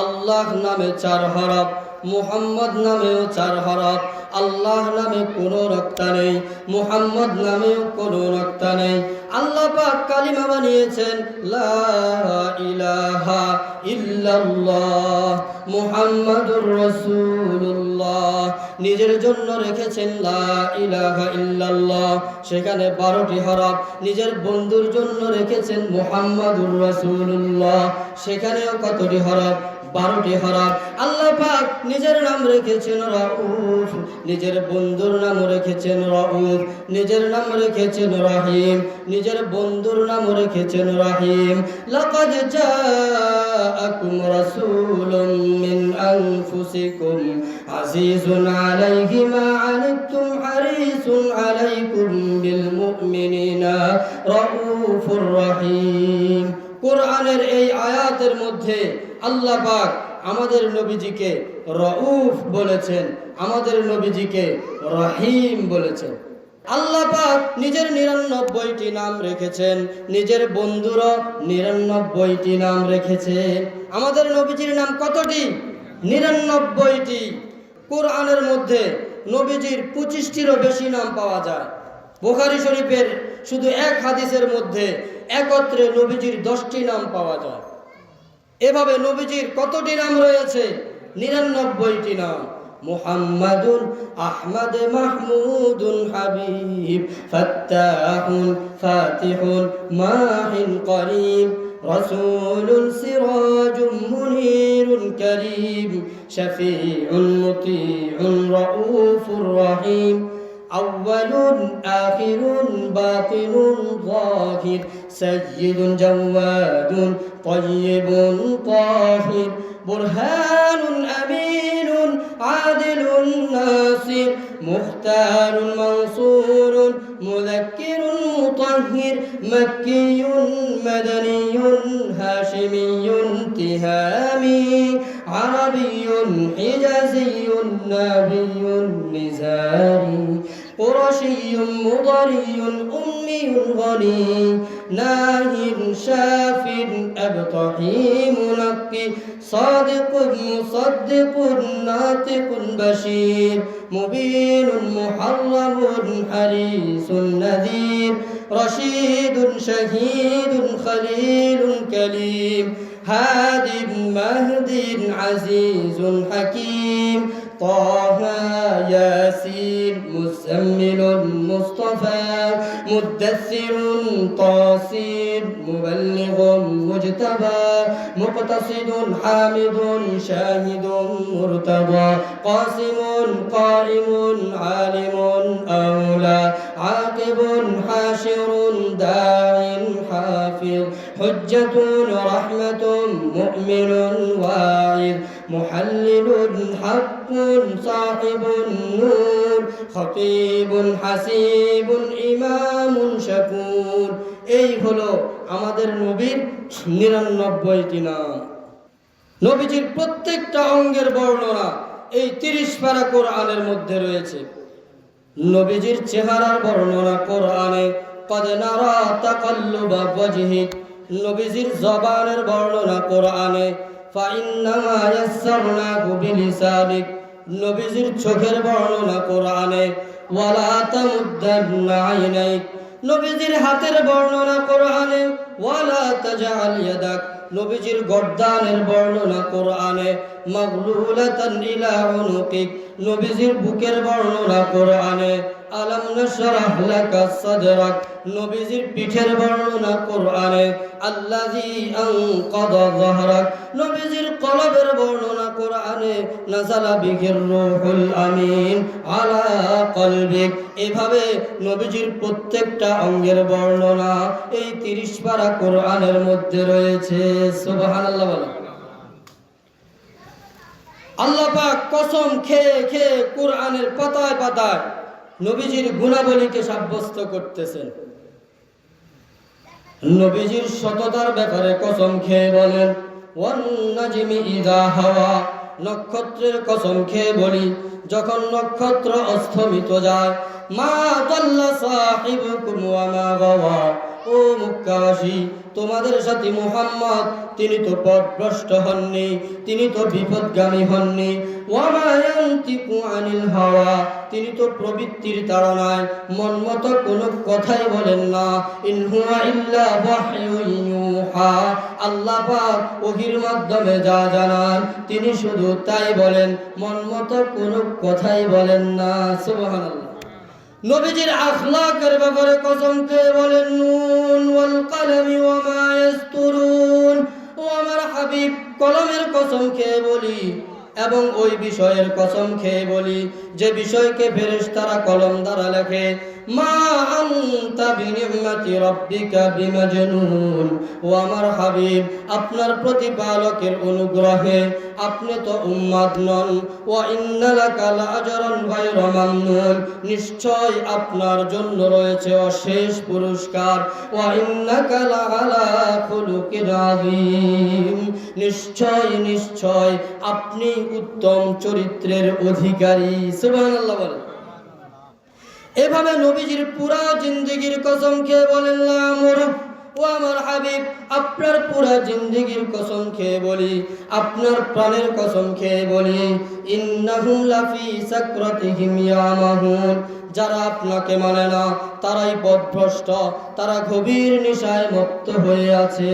আল্লাহ নামে 4 হরফ মুহাম্মদ নামেও 4 হরফ, আল্লাহ নামে কোনো রক্তা নেই, মুহাম্মদ নামেও কোনো রক্তা নেই। আল্লাহ পাক কালিমা বানিয়েছেন লা ইলাহা ইল্লাল্লাহ মুহাম্মাদুর রাসূলুল্লাহ। নিজের জন্য রেখেছেন লা ইলাহা ইল্লাল্লাহ, সেখানে 12টি হরফ। নিজের বন্ধুর জন্য রেখেছেন মুহাম্মাদুর রাসূলুল্লাহ, সেখানেও কতটি হরফ? 12টি হরফ। আল্লাহ পাক নিজের নাম রেখেছেন রাউফ, নিজের বন্ধুর নাম রেখেছেন রাউফ, নিজের নাম রেখেছেন রহিম, নিজের বন্ধুর নাম রেখেছেন রহিম। লাকাদ জাআকুম রাসূলুম মিন আনফুসিকুম আজিজুন আলাইহি মা আনিতুম হারিসুন আলাইকুম বিল মুমিনিনা রাউফুর রহিম। কোরআনের এই আয়াতের মধ্যে আল্লাহ পাক আমাদের নবীজিকে রউফ বলেছেন, আমাদের নবীজিকে রহিম বলেছেন। আল্লাহ পাক নিজের 99টি নাম রেখেছেন, নিজের বন্ধুরও 99টি নাম রেখেছেন। আমাদের নবীজির নাম কতটি? 99টি। কোরআনের মধ্যে নবীজির 25টিরও বেশি নাম পাওয়া যায়। বুখারী শরীফের শুধু এক হাদিসের মধ্যে একত্রে নবীজির 10টি নাম পাওয়া যায়। এভাবে নবীজির কতটি নাম রয়েছে? 99টি নাম। মুহাম্মাদুন আহমদ মাহমুদুন হাবিব ফাত্তাহুন ফাতিহুন মাহিন করিম রাসূলুন সিরাজুম মুনীরুন করিম শফিউন মুতিউন রাউফুর রহিম আউয়ালুন আখিরুন বাতিনুন যাহির সাইয়্যিদুন জাওয়াদুন তাইয়্যিবুন তাহির বুরহানুন আমিনুন আদিলুন নাসির মুখতারুন মানসুরুন মুযাক্কিরুন মুতাহহির মাক্কিয়ুন মাদানিয়ুন হাশিমিয়ুন তিহামি আরাবিয়ুন হিজাজিয়ুন নাবিয়ুন নিজারি قرشي مضري أمي غني ناهٍ شاف أبطحي منقي صادق مصدق ناطق بشير مبين محرم حريص نذير رشيد شهيد خليل كليم هاد مهد عزيز حكيم طه ياسين مزمل مصطفى مدثر طاسين مبلغ مجتبى مقتصد حامد شاهد مرتضى قاسم قائم عالم أولى عاقب حاشر داع حافظ حجة رحمة مؤمن واعظ محلل حق صاحب النور خطيب حسيب إمام شكور। এই হলো আমাদের নবীর 99টি নাম। নবীজির প্রত্যেকটা অঙ্গের বর্ণনা এই 30 পারা কোরআনের মধ্যে রয়েছে। নবীজির চেহারার বর্ণনা কোরআনে قد نرى تقلب وجهك, নবীজির জবানের বর্ণনা কোরআনে فإنما يسرناه بلسانك, নবীজির চোখের বর্ণনা কোরআনে ولا تمدن عينيك, নবীজির হাতের বর্ণনা কোরআনে ولا تجعل يدك, নবীজির গর্দানের বর্ণনা কোরআনে মাগলুলাতান ইলা উনুকিক, নবীজির বুকের বর্ণনা কোরআনে আলাম নাশরাহ লাকা সাদরাক, নবীজির পিঠের বর্ণনা কোরআনে আল্লাযী আনকাদা যাহরাক, নবীজির কলবের বর্ণনা কোরআনে নাযালা বিহির রূহুল আমিন আলা কলবিক। এভাবে নবীজির প্রত্যেকটা অঙ্গের বর্ণনা এই 30 পারা কোরআনের মধ্যে রয়েছে। সুবহানাল্লাহ বলেন। আল্লাহ পাক কসম খেয়ে খেয়ে কোরআনের পাতায় পাতায় নবীজির গুণাবলীকে সাব্যস্ত করতেছেন। নবীজির সততার ব্যাপারে কসম খেয়ে বলেন ওয়ান নাজমি ইযা হাওয়া, নক্ষত্রের কসম খেয়ে বলি যখন নক্ষত্র অস্তমিত যায়, মা দাল্লা সাহিবুকুম ওয়া মা গাওয়া, ও মক্কাবাসী, তোমাদের সাথে মুহাম্মদ তিনি তো পথভ্রষ্ট হননি, তিনি তো বিপদগামী হননি। ওয়া মা ইয়ানতিকু আনিল হাওয়া, তিনি তো প্রবৃত্তির তাড়নায় মন মতো কোনো কথাই বলেন না। ইন হুয়া ইল্লা ওয়াহয়ুন ইউহা, আল্লাহ পাক ওহীর মাধ্যমে যা জানান তিনি শুধু তাই বলেন, মন মতো কোনো কথাই বলেন না। সুবহানাল্লাহ। নবীজির আখলাকের ব্যাপারে কসম খেয়ে বলেন, নুন ওয়াল কলমি ওয়া মা ইয়াসতুরুন, ও আমার হাবিব কলমের কসম খেয়ে বলি এবং ওই বিষয়ের কসম খেয়ে বলি যে বিষয়কে ফেরেশতারা কলম দ্বারা লেখে। মা আনতা বিনি'মাতি রাব্বিকা বিমাজনুন, ও আমার হাবিব আপনার প্রতিপালকের অনুগ্রহে আপনি তো উম্মাদ নন। ওয়া ইন্না লাকা লাআজরান গায়রা মামনুন, নিশ্চয় আপনার জন্য রয়েছে অশেষ পুরস্কার। ওয়া ইন্নাকা লাআলা খুলুকিন আযীম, নিশ্চয় নিশ্চয় আপনি উত্তম চরিত্রের অধিকারী। সুবহানাল্লাহ বলেন। এভাবে নবীজির পুরা জিন্দেগির কসম খেয়ে বলেন, লা মুরুফ, ও আমার হাবিব আপনার পুরা জিন্দেগির কসম খেয়ে বলি, আপনার প্রাণের কসম খেয়ে বলি, ইন্নাহুম লাফি সাকরাতিহিম ইয়ামাহুন, যারা আপনাকে মানে না তারাই পথভ্রষ্ট, তারা গভীর নেশায় মত্ত হয়ে আছে।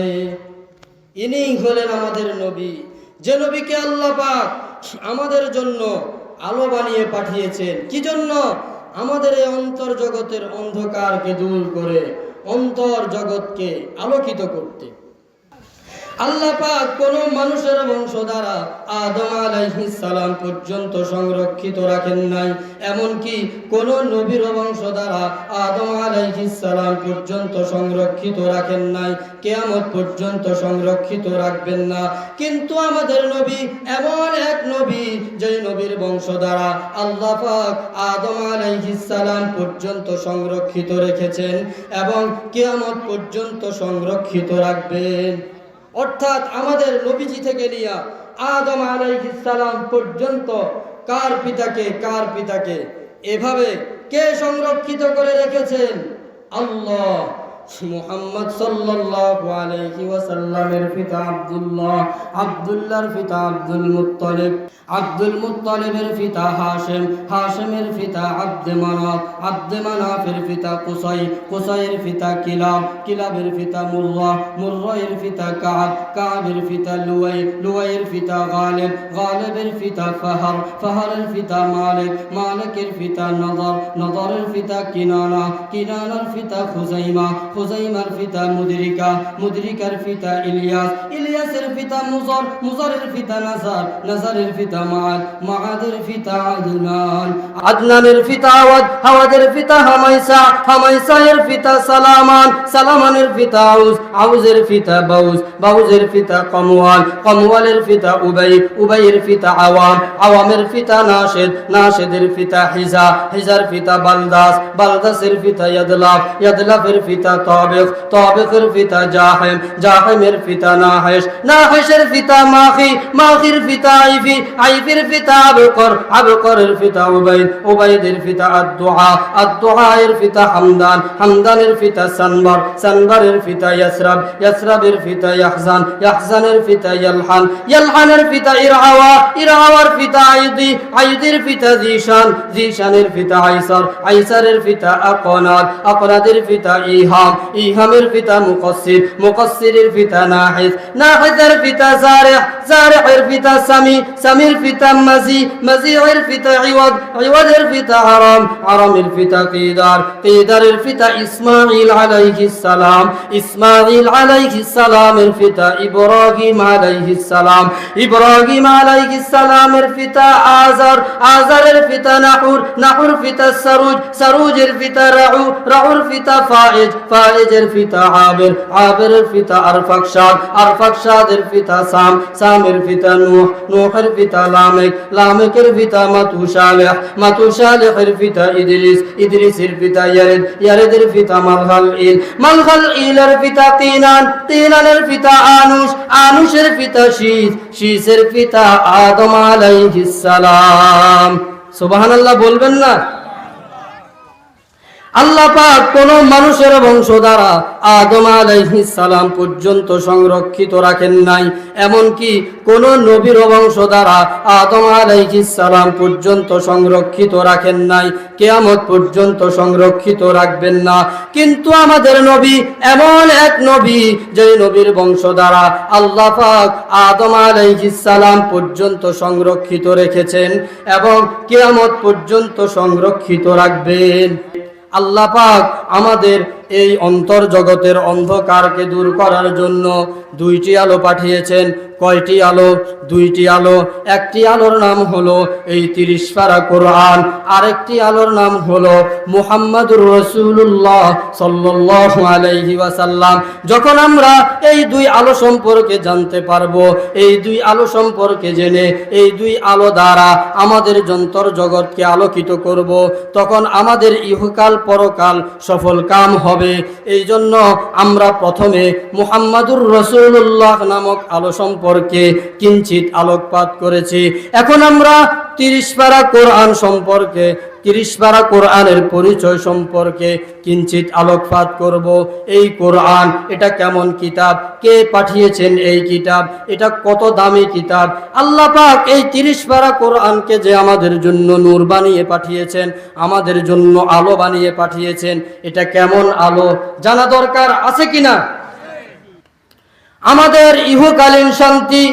ইনি হলেন আমাদের নবী, যে নবীকে আল্লাহ পাক আমাদের জন্য আলো বানিয়ে পাঠিয়েছেন। কি জন্য? আমাদের এই অন্তর জগতের অন্ধকারকে দূর করে অন্তর জগৎকে আলোকিত করতে। আল্লাহ পাক কোন মানুষের বংশ দ্বারা আদম আলাইহিস সালাম পর্যন্ত সংরক্ষিত রাখেন নাই, এমনকি কোন নবীর বংশ দ্বারা আদম আলাইহিস সালাম পর্যন্ত সংরক্ষিত রাখেন নাই, কিয়ামত পর্যন্ত সংরক্ষিত রাখবেন না। কিন্তু আমাদের নবী এমন এক নবী, যে নবীর বংশ দ্বারা আল্লাহ পাক আদম আলাইহিস সালাম পর্যন্ত সংরক্ষিত রেখেছেন এবং কিয়ামত পর্যন্ত সংরক্ষিত রাখবেন। অর্থাৎ আমাদের নবীজি থেকে নিয়ে আদম আলাইহিস সালাম পর্যন্ত কার পিতাকে এভাবে কে সংরক্ষিত করে রেখেছেন? আল্লাহ। মুহাম্মদ সাল্লাল্লাহু আলাইহি ওয়াসাল্লামের পিতা আব্দুল্লাহ, আব্দুল্লাহর পিতা আব্দুল মুত্তালিব, আব্দুল মুত্তালিবের পিতা হাশিম, হাশিমের পিতা আব্দে মানাফ, আব্দে মানাফের পিতা কুসাই, কুসাইয়ের পিতা কিলাব, কিলাবের পিতা মুররা, মুররায়ের পিতা কাব, কাবের পিতা লুয়াই, লুয়াইয়ের পিতা গালিব, গালিবের পিতা ফাহার, ফাহারের পিতা মালিক, মালিকের পিতা নজর, নজরের পিতা কিনানা, কিনানার পিতা খুজাইমা, খুজাইমার পিতা মুদরিকা, মুদরিকার পিতা ইলিয়াস, ইলিয়াসের পিতা মুজর, মুজরের পিতা নাজার, নাজারের পিতা মাআদ, মাআদের পিতা আদনান, আদনানের পিতা আওয়াদ, আওয়াদের পিতা হামাইসা, হামাইসায়ের পিতা সালামান, সালামানের পিতা আউস, আউসের পিতা বাউস, বাউসের পিতা কমওয়াল, কমওয়ালের পিতা উবাই, উবাইয়ের পিতা আওয়াম, আওয়ামের পিতা নাশিদ, নাশিদের পিতা হিজা, হিজার পিতা বালদাস, বালদাসের পিতা ইয়াদলাফ, ইয়াদলাফের পিতা তাবিক, তাবিকের পিতা জাহিম, জাহিমের পিতা নাহিশ, নাহিশের পিতা মাখি, মাখির পিতা আইফি, আইফির পিতা আবকর, আবকরের পিতা উবাইদ, উবাইদের পিতা আদ-দুআ, আদ-দুআয়ের পিতা হামদান, হামদানের পিতা সানবার, সানবারের পিতা ইয়াসরাব, ইয়াসরাবের পিতা ইয়াহজান, ইয়াহজানের পিতা ইয়ালহান, ইয়ালহানের পিতা ইরআওয়া, ইরআওয়ার পিতা আইদি, আইদির পিতা জিশান, জিশানের পিতা আইসার, আইসারের পিতা আকনাদ, আকনাদের পিতা ইহাম, ইহামের পিতা মুকসসির, মুকসসিরের পিতা নাহিস, নাহিসের পিতা জারিহ, জারিহের পিতা সামি, সামির পিতা মাজি, মাজিহের পিতা ইওয়াদ, ইওয়াদের পিতা আরাম, আরামের পিতা কিদার, কিদারের পিতা ইসমাঈল আলাইহিস সালাম, ইসমাঈল আলাইহিস সালামের পিতা ইব্রাহিম আলাইহিস সালাম, ইব্রাহিম আলাইহিস সালামের পিতা আজার, আজারের পিতা নাহুর, নাহুর পিতা সারুজ, সারুজের পিতা রাউ, রাউর পিতা ফাইজ, ফাইজের পিতা আবির, আবিরের পিতা আরফাকশাদ, আরফাকশাদের পিতা সাম, সামের পিতা নূহ, নূহের পিতা লামেক, লামেকের পিতা মাতুশালিহ, মাতুশালিহের পিতা ইদরিস, ইদরিসের পিতা ইয়ারেদ, ইয়ারেদের পিতা মালখালঈল, মালখালঈলের পিতা কিনান, কিনানের পিতা আনুশ, আনুশের পিতা শীস, শীসের পিতা আদম আলাইহিস সালাম। সুবহানাল্লাহ বলবেন না? আল্লাহ পাক কোন মানুষের বংশ দ্বারা আদম আলাইহিস সালাম পর্যন্ত সংরক্ষিত রাখেন নাই, এমনকি কোন নবীর বংশ দ্বারা আদম আলাইহিস সালাম পর্যন্ত সংরক্ষিত রাখেন নাই, কিয়ামত পর্যন্ত সংরক্ষিত রাখবেন না। কিন্তু আমাদের নবী এমন এক নবী, যে নবীর বংশ দ্বারা আল্লাহ পাক আদম আলাইহিস সালাম পর্যন্ত সংরক্ষিত রেখেছেন এবং কিয়ামত পর্যন্ত সংরক্ষিত রাখবেন। আল্লাহ পাক আমাদের এই অন্তর জগতের অন্ধকারকে দূর করার জন্য দুইটি আলো পাঠিয়েছেন। কয়টি আলো? দুইটি আলো। একটি আলোর নাম হলো এই 30 পারা কোরআন, আরেকটি আলোর নাম হলো মুহাম্মাদুর রাসূলুল্লাহ সাল্লাল্লাহু আলাইহি ওয়াসাল্লাম। যখন আমরা এই দুই আলো সম্পর্কে জানতে পারবো, এই দুই আলো সম্পর্কে জেনে এই দুই আলো দ্বারা আমাদের যন্তর জগৎকে আলোকিত করব, তখন আমাদের ইহকাল পরকাল সফল কাম হবে। এই জন্য আমরা প্রথমে মুহাম্মাদুর রাসূলুল্লাহ নামক আলো সম্পর্কে কিঞ্চিত আলোকপাত করেছি। এখন আমরা 30 পারা কোরআন সম্পর্কে, 30 পারা কোরআনের পরিচয় সম্পর্কে কিঞ্চিত আলোকপাত করব। এই কোরআন এটা কেমন কিতাব, কে পাঠিয়েছেন এই কিতাব, এটা কত দামি কিতাব। আল্লাহ পাক এই 30 পারা কোরআনকে যে আমাদের জন্য নূর বানিয়ে পাঠিয়েছেন, আমাদের জন্য আলো বানিয়ে পাঠিয়েছেন, এটা কেমন আলো জানা দরকার আছে কিনা? আমাদের ইহকালীন শান্তি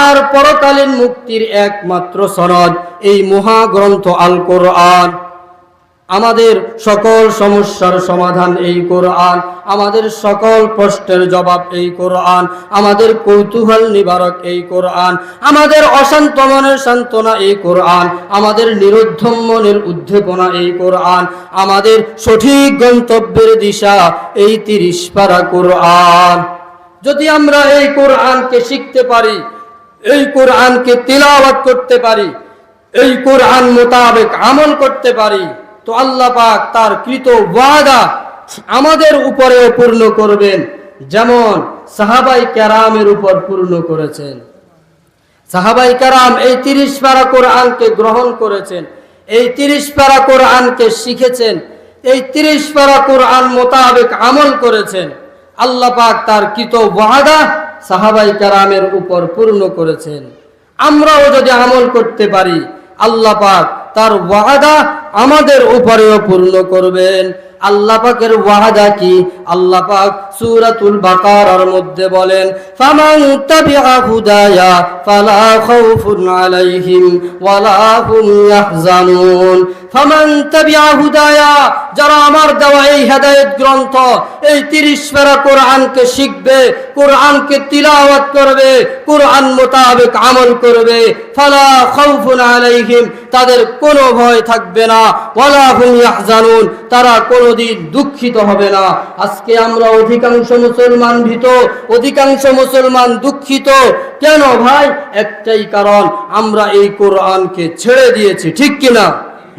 আর পরকালীন মুক্তির একমাত্র সনদ এই মহাগ্রন্থ আল কোরআন। আমাদের সকল সমস্যার সমাধান এই কোরআন, আমাদের সকল প্রশ্নের জবাব এই কোরআন, আমাদের কৌতূহল নিবারক এই কোরআন, আমাদের অশান্ত মনের সান্ত্বনা এই কোরআন, আমাদের নিরুদ্ধম মনের উদ্দীপনা এই কোরআন, আমাদের সঠিক গন্তব্যের দিশা এই 30 পারা কোরআন। যদি আমরা এই কোরআনকে শিখতে পারি, এই কোরআনকে তিলাওয়াত করতে পারি, এই কোরআন মোতাবেক আমল করতে পারি, তো আল্লাহ পাক তার কৃত ওয়াদা আমাদের উপরে পূর্ণ করবেন, যেমন সাহাবাই কেরামের উপর পূর্ণ করেছেন। সাহাবাই কেরাম এই 30 পারা কোরআনকে গ্রহণ করেছেন, এই 30 পারা কোরআনকে শিখেছেন, এই 30 পারা কোরআন মোতাবেক আমল করেছেন। আল্লাহ পাক তার কৃত ওয়াদা সাহাবাই কেরামের উপর পূর্ণ করেছেন। আমরাও যদি আমল করতে পারি, আল্লাহ পাক তার ওয়াদা আমাদের উপরেও পূর্ণ করবেন। আল্লাহ পাকের ওয়াদা কি? আল্লাহ পাক সূরাতুল বাকারার মধ্যে বলেন, ফামান তাবিআ হুদায়া ফালা খাউফুন আলাইহিম ওয়ালা হুম ইয়াহজানুন। ফামান তাবিআ হুদায়া, যারা আমার দেওয়া এই হেদায়েত গ্রন্থ এই 30 পারা কোরআনকে শিখবে, কোরআনকে তিলাওয়াত করবে, কোরআন মোতাবেক আমল করবে, ফালা খাউফুন আলাইহিম, তাদের কোনো ভয় থাকবে না, ওয়ালা হুম ইয়াহজানুন, তারা কোনোদিন দুঃখিত হবে না। আজকে আমরা অধিকাংশ মুসলমান ভীত, অধিকাংশ মুসলমান দুঃখিত। কেন ভাই? একটাই কারণ, আমরা এই কোরআনকে ছেড়ে দিয়েছি, ঠিক কিনা?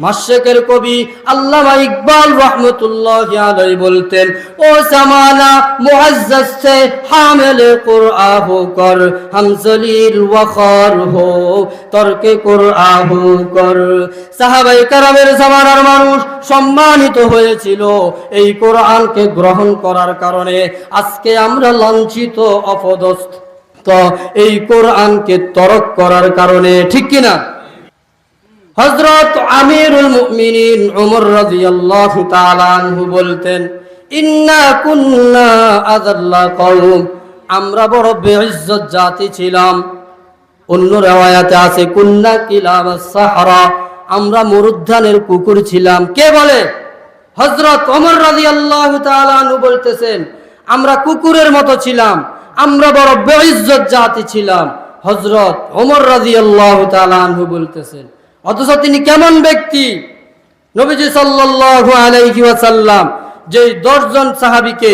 মাশরিকের কবি আল্লামা ইকবাল রহমতুল্লাহি আলাইহি বলতেন, ও জামানা মুআজ্জাজ সে হামিলে কুরআন হো কর, হাম জলিল ওয়াখার হো তরকে কুরআন হো কর। সাহাবায়ে কেরামের জামানার মানুষ সম্মানিত হয়েছিল এই কোরআনকে গ্রহণ করার কারণে। আজকে আমরা লাঞ্ছিত, অপদস্থ এই কোরআনকে তরক করার কারণে, ঠিক কিনা? হযরত আমিরুল মুমিনিন ওমর রাদিয়াল্লাহু তাআলা আনহু বলতেন, ইন্না কুন্না আযাল্লা কওম, আমরা বড় বেইজ্জত জাতি ছিলাম। অন্য riwayate আছে কুন্না কিলাবাস সাহরা, আমরা মরুদ্যানের কুকুর ছিলাম। কে বলে? হযরত ওমর রাদিয়াল্লাহু তাআলা আনহু বলতেছেন, আমরা কুকুরের মতো ছিলাম, আমরা বড় বেইজ্জত জাতি ছিলাম। হযরত ওমর রাদিয়াল্লাহু তাআলা আনহু বলতেছেন, অথচ তিনি কেমন ব্যক্তি? নবীজি সাল্লাল্লাহু আলাইহি ওয়াসাল্লাম যে 10 জন সাহাবীকে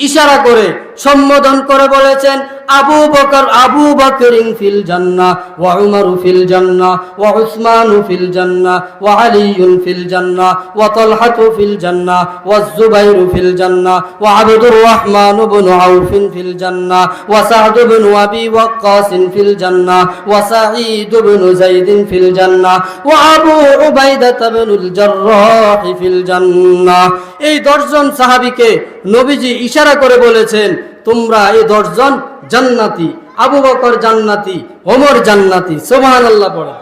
ইশারা করে সম্বোধন করে বলেছেন, আবু বকর ফিল জান্নাহ ওয়া উমর ফিল জান্নাহ ওয়া উসমান ফিল জান্নাহ ওয়া আলী ফিল জান্নাহ ওয়া তালহা ফিল জান্নাহ ওয়া যুবাইর ফিল জান্নাহ ওয়া আবদুর রহমান ইবনে আউফ ফিল জান্নাহ ওয়া সা'দ ইবনে আবি ওয়াক্কাস ফিল জান্নাহ ওয়া সাঈদ ইবনে যায়েদ ফিল জান্নাহ ওয়া আবু উবাইদা ইবনুল জাররাহ ফিল জান্নাহ। এই 10 জন সাহাবীকে নবীজি ইশারা করে বলেছেন, তোমরা এই 10 জন জান্নাতি। আবু বকর জান্নাতি, ওমর জান্নাতি। সুবহানাল্লাহ পড়ে।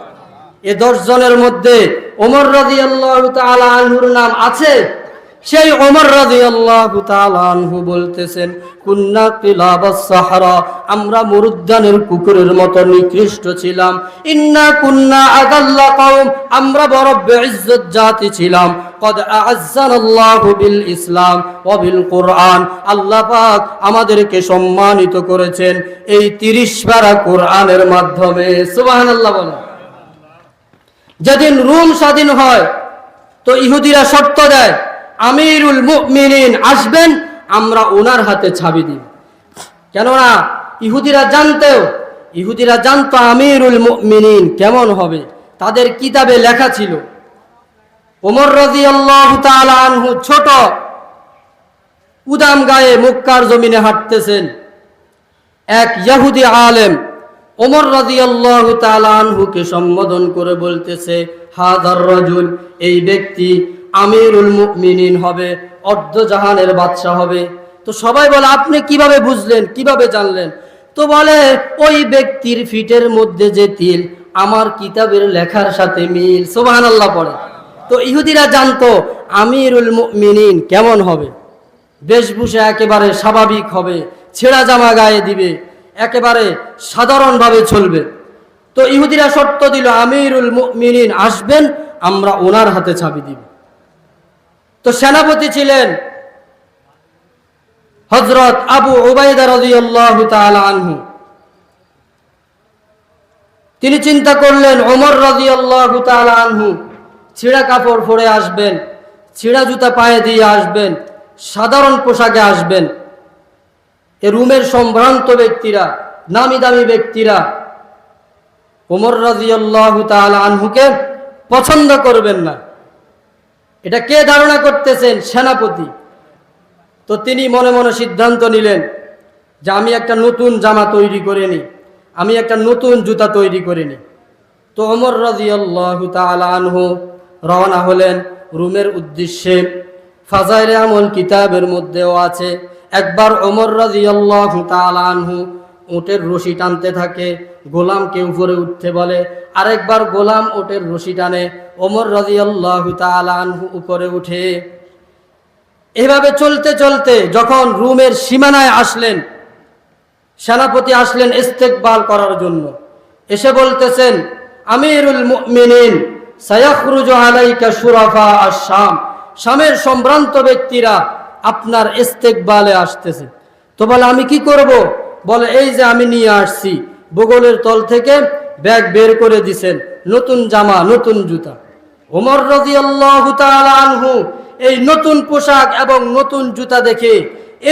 এই 10 জনের মধ্যে ওমর রাদিয়াল্লাহু তাআলা আনহুর নাম আছে। সেই ওমর রাদিয়াল্লাহু তাআলা আনহু বলতেছেন, কুন্না কিলাবাস সাহরা, আমরা মরুদ্যানের কুকুরের মতো নিকৃষ্ট ছিলাম। ইন্না কুন্না আদাল্লা কওম, আমরা বড় বেইজ্জত জাতি ছিলাম। কদ আ'আজ্জানাল্লাহু বিল ইসলাম ওয়া বিল কুরআন, আল্লাহ পাক আমাদেরকে সম্মানিত করেছেন এই 30 পারা কোরআনের মাধ্যমে। সুবহানাল্লাহ বলেন। যেদিন রোম স্বাধীন হয় তো ইহুদিরা শর্ত দেয়, আমিরুল মুমিনিন আসবেন, আমরা ওনার হাতে ছাবি দিব। কেননা ইহুদিরা জানতো আমিরুল মুমিনিন কেমন হবে, তাদের কিতাবে লেখা ছিল। ওমর রাদিয়াল্লাহু তাআলা আনহু ছোট উদাম গায়ে মক্কার জমিনে হাঁটতেছেন। এক ইহুদি আলেম ওমর রাদিয়াল্লাহু তাআলা আনহুকে সম্বোধন করে বলতেছে, হাদার রাজুল, এই ব্যক্তি আমিরুল মুমিনিন হবে, অর্ধ জাহানের বাদশা হবে। তো সবাই বলে, আপনি কিভাবে বুঝলেন, কিভাবে জানলেন? তো বলে, ওই ব্যক্তির ফিটের মধ্যে যে তিল আমার কিতাবের লেখার সাথে মিল। সুবহানাল্লাহ পড়ে। তো ইহুদিরা জানতো আমিরুল মুমিনিন কেমন হবে, বেশভূষা একেবারে স্বাভাবিক হবে, ছেঁড়া জামা গায়ে দিবে, একেবারে সাধারণভাবে চলবে। তো ইহুদিরা শর্ত দিল, আমিরুল মুমিনিন আসবেন, আমরা ওনার হাতে ছাবি দিব। তো সেনাপতি ছিলেন হযরত আবু উবাইদা রাদিয়াল্লাহু তাআলা আনহু। তিনি চিন্তা করলেন, ওমর রাদিয়াল্লাহু তাআলা আনহু ছিঁড়া কাপড় পরে আসবেন, ছিঁড়া জুতা পায়ে দিয়ে আসবেন, সাধারণ পোশাকে আসবেন। এ রুমের সম্ভ্রান্ত ব্যক্তিরা, নামি দামি ব্যক্তিরা ওমর রাদিয়াল্লাহু তাআলা আনহুকে পছন্দ করবেন না। এটা কে ধারণা করতেছেন? সেনাপতি। তো তিনি মনে মনে সিদ্ধান্ত নিলেন যে আমি একটা নতুন জামা তৈরি করে নিই, আমি একটা নতুন জুতা তৈরি করে নিই। তো ওমর রাদিয়াল্লাহু তাআলা আনহু রওনা হলেন রুমের উদ্দেশ্যে। ফাজাইলে আমল কিতাবের মধ্যেও আছে, একবার ওমর রাদিয়াল্লাহু তাআলা আনহু উটের রশি টানতে থাকে, গোলামকে উপরে উঠতে বলে, আরেকবার গোলাম উটের রশি টানে, ওমর রাদিয়াল্লাহু তাআলা আনহু উপরে উঠে। এভাবে চলতে চলতে যখন রুমের সীমানায় আসলেন, সেনাপতি আসলেন ইস্তেকবাল করার জন্য। এসে বলতেছেন, আমিরুল মুমিনিন সায়াখরুজু আলাইকা শুরাফা আশ-শাম, শামের সম্ভ্রান্ত ব্যক্তিরা আপনার ইস্তেকবালে আসতেছে। তো বলে, আমি কি করব? বলে, এই যে আমি নিয়ে আসছি। বগলের তল থেকে ব্যাগ বের করে দিছেন, নতুন জামা, নতুন জুতা। ওমর রাদিয়াল্লাহু তাআলা আনহু এই নতুন পোশাক এবং নতুন জুতা দেখে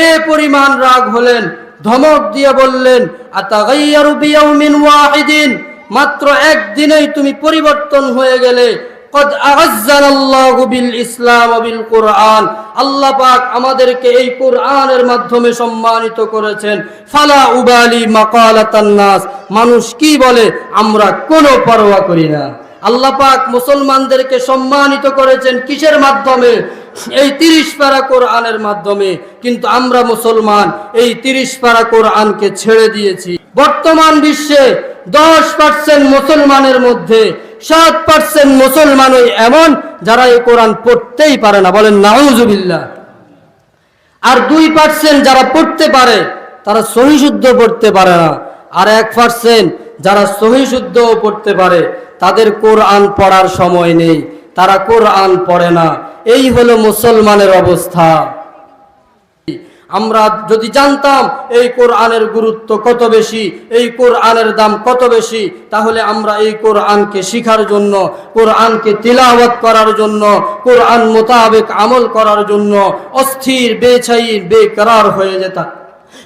এ পরিমাণ রাগ হলেন, ধমক দিয়ে বললেন, আতাগাইয়ারু বিয়াউমিন ওয়াহিদিন, মাত্র একদিনেই তুমি পরিবর্তন হয়ে গেলে। কদ আ'আজ্জানাল্লাহু বিল ইসলাম ওয়া বিল কুরআন, আল্লাহ পাক আমাদেরকে এই কুরআনের মাধ্যমে সম্মানিত করেছেন। ফালা উবালি মাকালাতান নাস, মানুষ কি বলে আমরা কোনো পরোয়া করি না। আল্লাহ পাক মুসলমানদেরকে সম্মানিত করেছেন কিসের মাধ্যমে? এই 30 পারা কোরআনের মাধ্যমে। কিন্তু আমরা মুসলমান এই 30 পারা কোরআনকে ছেড়ে দিয়েছি। বর্তমান বিশ্বে 10% মুসলমানের মধ্যে 7% মুসলমানই এমন যারা এই কোরআন পড়তেই পারে না, বলেন নাউজুবিল্লাহ। আর 2% যারা পড়তে পারে তারা সহি শুদ্ধ পড়তে পারে না। আর 1% যারা সহি শুদ্ধ পড়তে পারে তাদের কোরআন পড়ার সময় নেই, তারা কোরআন পড়ে না। এই হলো মুসলমানের অবস্থা। আমরা যদি জানতাম এই কোরআনের গুরুত্ব কত বেশি, এই কোরআনের দাম কত বেশি, তাহলে আমরা এই কোরআনকে শিখার জন্য, কোরআনকে তিলাওয়াত করার জন্য, কোরআন মোতাবেক আমল করার জন্য অস্থির, বেচৈন, বেকরার হয়ে যেতাম।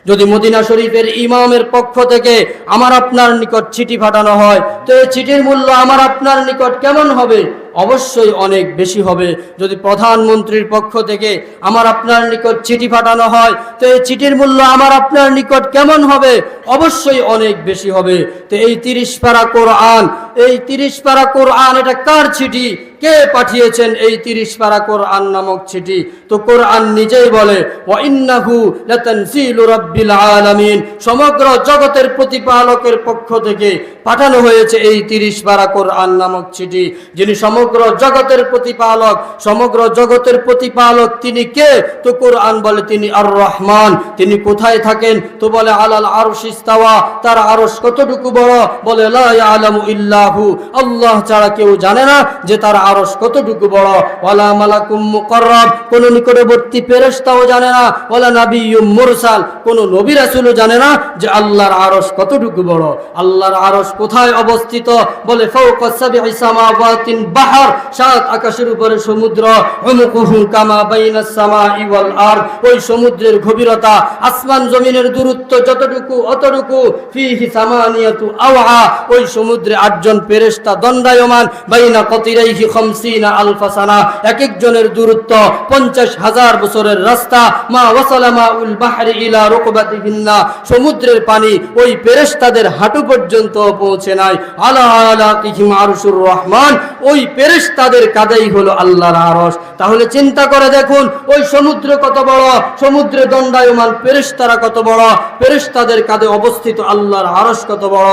যদি মদিনা শরীফের ইমামের পক্ষ থেকে আমার আপনার নিকট চিঠি পাঠানো হয়, তো এই চিঠির মূল্য আমার আপনার নিকট কেমন হবে? অবশ্যই অনেক বেশি হবে। যদি প্রধানমন্ত্রীর পক্ষ থেকে আমার আপনার নিকট চিঠি পাঠানো হয়, তো এই চিঠির মূল্য আমার আপনার নিকট কেমন হবে? অবশ্যই অনেক বেশি হবে। তো এই 30 পারা কোরআন, এই 30 পারা কোরআন এটা কার চিঠি? কে পাঠিয়েছেন এই 30 পারা কোরআন নামক চিঠি? তো কোরআন নিজেই বলে, ওয়া ইন্নাহু লাতানজিলু রাব্বিল আলামিন, সমগ্র জগতের প্রতিপালকের পক্ষ থেকে পাঠানো হয়েছে এই 30 পারা কোরআন নামক চিঠি। যিনি সমগ্র জগতের প্রতিপালক, সমগ্র জগতের প্রতিপালক তিনি কে? তো কোরআন বলে তিনি আর রহমান। তিনি কোথায় থাকেন? তো বলে আলাল আরশ ইস্তাওয়া, তার আরশ কতটুকু বড়? বলে লা ইয়ালামু ইল্লাহু, আল্লাহ ছাড়া কেউ জানে না যে তার আরশ কতটুকু বড়। ওয়ালা মালাকুম মুকাররাব, কোন নিকটবর্তী ফেরেশতাও জানে না। ওয়ালা নাবিয়্যুম মুরসাল, কোন নবী রাসূলও জানে না যে আল্লাহর আরশ কতটুকু বড়। আল্লাহর আরশ কোথায় অবস্থিত? বলে ফাওকা সাবঈ সামাওয়াতিন বাহর, 7 আকাশের উপরে সমুদ্র। উমকুহু কামা বাইনাস সামাই ওয়াল আরদ, ওই সমুদ্রের গভীরতা আসমান জমিনের দূরত্ব যতটুকু অতটুকু। ফিহি সামানিয়াতু আওহা, ওই সমুদ্রে 8 জন ফেরেশতা দণ্ডায়মান। বাইনা কতিরাইহি 50 আলফা সানা, এক একজনের দূরত্ব 50,000 বছরের রাস্তা। মা ওয়াসালা মাউল বাহরি ইলা রুকবাতিহিন্না, সমুদ্রের পানি ওই ফেরেশতাদের হাঁটু পর্যন্ত পৌঁছে নাই। আলা আলাকিহিম আরশুর রহমান, ওই ফেরেশতাদের কাঁধেই হলো আল্লাহর আরশ। তাহলে চিন্তা করে দেখুন ওই সমুদ্র কত বড়, সমুদ্রে দণ্ডায়মান ফেরেশতারা কত বড়, ফেরেশতাদের কাঁধে অবস্থিত আল্লাহর আরশ কত বড়,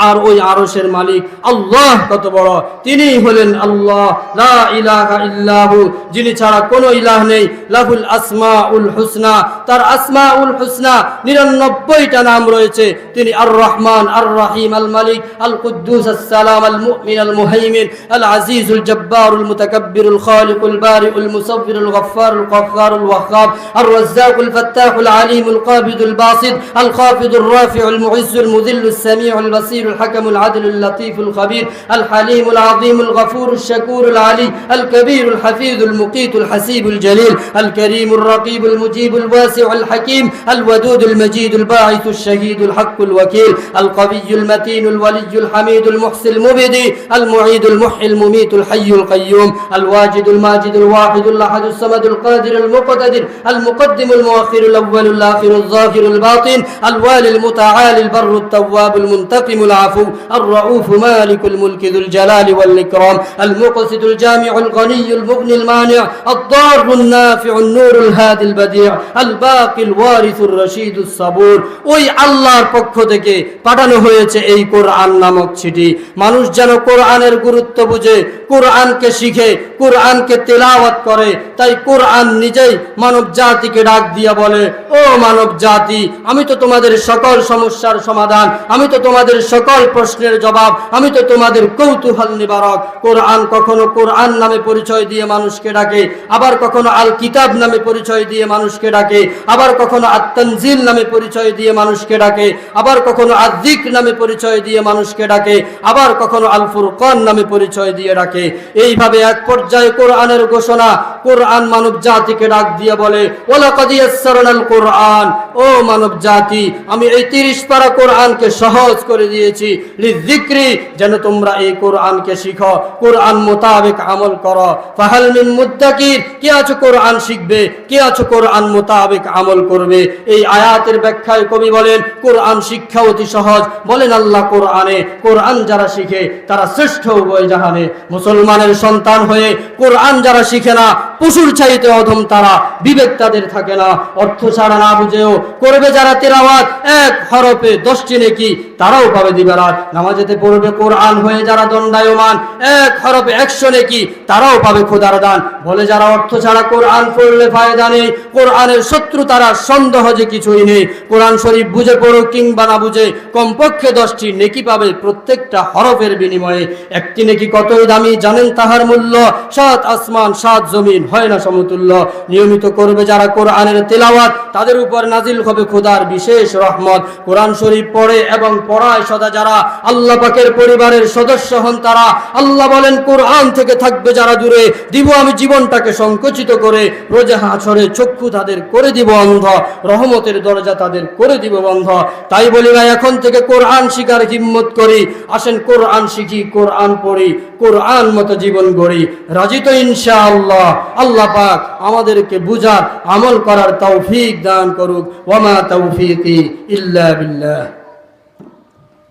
আর ওই আরশের মালিক আল্লাহ কত বড়। তিনি হলেন আল্লাহ, লা ইলাহা ইল্লাহু, যিনি ছাড়া কোনো ইলাহ নেই। লাহুল আসমাউল হুসনা, তার আসমাউল হুসনা 99টা নাম রয়েছে। তিনি আর রহমান, আর রহিম, আল মালিক, আল কুদ্দুস, আসসালাম, আল মুমিন, আল মুহাইমিন, আল আজিজুল জব্বারুল মুতাকাব্বিরুল খালিকুল বারিউল মুসাব্বিরুল গফফারুল কহ্হারুল ওয়াহ্হাব, আর রাজ্জাকুল ফাত্তাহুল আলিমুল কাবিদুল বাসিত, আল খাফিদুর রাফিউল মুইজ্জুল মুযিল্লুস সামিউল বাসিরুল হাকামুল আদিলুল লতীফুল খাবীর, আল হালিমুল আযীমুল গফুরুশ শাকুরুল আলী, আল কবীরুল হাফিজুল মুকীতুল হাসিবুল জলিল, আল করীমুর রাকিবুল মুজিবুল ওয়াসিউল হাকীম, আল ওয়াদুদুল মজিদুল বাঈসুশ শাহীদুল হক্কুল ওয়াকিল, আল কবিয়্যুল মতিনুল ওয়ালিয়্যুল হামিদুল মুহসিল মুবদি, আল মুঈদুল মুহয়িল মুমীতুল হাইয়ুল কাইয়্যুম, আল ওয়াজিদুল মাজিদুল ওয়াহিদুল আহাদুস সামাদুল কাদিরুল মুকতাদির, আল মুকদ্দিমুল মুআখিরুল আউওয়ালুল আখিরুল যাহিরুল বাতিন, আল ওয়ালিল মুতাআলিল বাররুত তাওয়াবুল মুনতাকিমুল আফু, আর রাউফু মালিকুল মুলকি যুল জালালি ওয়াল ইকরাম, আল মুকসিদুল জামিউল গনিয়্যুল মুগনিল মানি', আদ-দারুন নাফিউন নূরুল হাদিল বাদি', আল বাকিল ওয়ারিসুর রশিদুস সাবুর। ওই আল্লাহর পক্ষ থেকে পাঠানো হয়েছে এই কোরআন নামক চিঠি। মানুষ যেন কোরআনের গুরুত্ব বুঝে, কোরআনকে শিখে, কোরআনকে তেলাওয়াত করে। তাই কোরআন নিজেই মানব জাতিকে ডাক দিয়া বলে, ও মানব জাতি, আমি তো তোমাদের সকল সমস্যার সমাধান, আমি তো তোমাদের সকল প্রশ্নের জবাব, আমি তো তোমাদের কৌতূহল নিবারক। কোরআন কখনো কোরআন নামে পরিচয় দিয়ে মানুষকে ডাকে, আবার কখনো আল কিতাব নামে পরিচয় দিয়ে মানুষকে ডাকে, আবার কখনো আত-তানজিল নামে পরিচয় দিয়ে মানুষকে ডাকে, আবার কখনো আয-যিকর নামে পরিচয় দিয়ে মানুষকে ডাকে, আবার কখনো আল ফুরকান নামে পরিচয় দিয়ে ডাকে। এইভাবে এক পর্যায়ে কোরআনের ঘোষণা, কোরআন মানব জাতিকে ডাক দিয়ে বলে, ওয়ালাকাদ ইয়াসসারনাল কোরআন, ও মানব জাতি, আমি এই 30 পারা কোরআনকে সহজ করে দিয়েছি লিযিকরি, যেন তোমরা এই কোরআনকে শিখো, কোরআন মোতাবেক আমল করো। ফাহাল মিন মুদ্দাকির, কে আছো কোরআন শিখবে, কে আছো কোরআন মোতাবেক আমল করবে। এই আয়াতের ব্যাখ্যায় কবি বলেন, কোরআন শিক্ষা অতি সহজ। বলেন আল্লাহ কোরআনে, কোরআন যারা শিখে তারা শ্রেষ্ঠ উভয় জাহানে। মুসলমানের সন্তান হয়ে কোরআন যারা শিখে না, পশুর চাইতে অধম তারা, বিবেক তাদের থাকে না। অর্থ ছাড়া না বুঝেও করবে যারা তেলাওয়াত, 1 হরফে 10টি নেকি তারাও পাবে দিবারাত। নামাজেতে পড়বে কোরআন হয়ে যারা দণ্ডায়মান, 1 হরফে 100 নেকি তারাও পাবে খোদার দান। বলে যারা অর্থ ছাড়া কোরআন পড়লে ফায়দা নেই, কোরআনের শত্রু তারা, সন্দেহ যে কিছুই নেই। কোরআন শরীফ বুঝে পড়ো কিংবা না বুঝে, কমপক্ষে 10টি নেকি পাবে প্রত্যেকটা হরফের বিনিময়ে। একটি নেকি কতই দামি জানেন তাহার মূল্য? 7 আসমান 7 জমিন হয় না সমতুল্য। নিয়মিত করবে যারা কোরআনের তেলাওয়াত, তাদের উপর নাজিল হবে খোদার বিশেষ রহমত। কোরআন শরীফ পড়ে এবং পড়ায় সদা যারা আল্লাহ পাকের পরিবারের সদস্য হন তারা, আল্লাহ বলেন কোরআন থেকে থাকবে যারা দূরে, দিব আমি জীবনটাকে সংকুচিত করে, রোজা হাসরে চক্ষু তাদের করে দিব অন্ধ, রহমতের দরজা তাদের করে দিব বন্ধ। তাই বলি ভাই, এখন থেকে কোরআন শিখার হিম্মত করি, আসেন কোরআন শিখি, কোরআন পড়ি, কোরআন মতো জীবন গড়ি। রাজি তো ইনশাআল্লাহ? আল্লাহ পাক আমাদেরকে বুঝার আমল করার তৌফিক দান করুক। ওয়ামা তৌফিকি ইল্লা বিল্লাহ।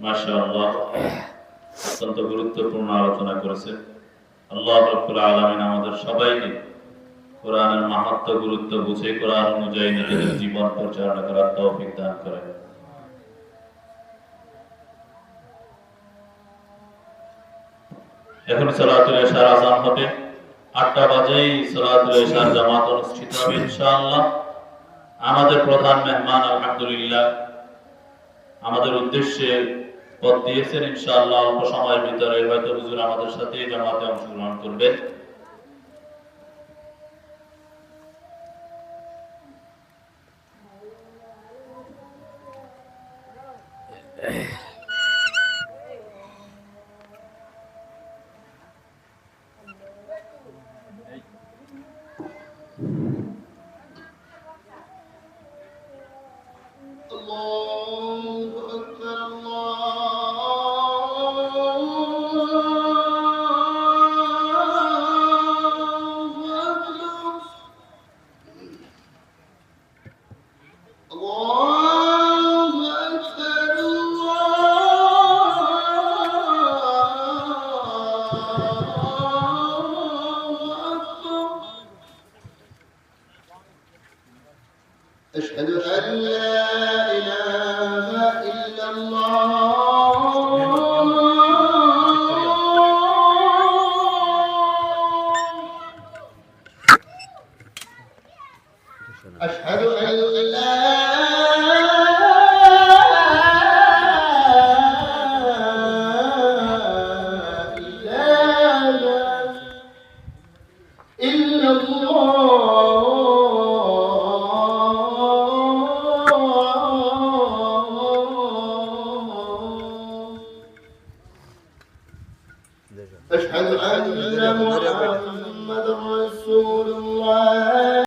মাশাআল্লাহ, অত্যন্ত গুরুত্বপূর্ণ আলোচনা করেছেন। আল্লাহ রাব্বুল আলামিন আমাদের সবাইকে কোরআনের মাহাত্ম্য গুরুত্ব বুঝে কোরআন অনুযায়ী নিজেদের জীবন পরিচালনা করার তৌফিক দান করেন। এখন সালাতুল ইশার আযান হবে, 8টা বাজেই সালাতুল ইশার জামাত অনুষ্ঠিত হবে ইনশাআল্লাহ। আমাদের প্রধান মেহমান আলহামদুলিল্লাহ আমাদের উদ্দেশ্যে পথ দিয়েছেন, ইনশাআল্লাহ অল্প সময়ের ভিতরে হয়তো হুজুর আমাদের সাথে জামাতে অংশগ্রহণ করবে। أشهد أن لا إله إلا الله أشهد أن لا إله إلا الله أشهد أن محمد رسول الله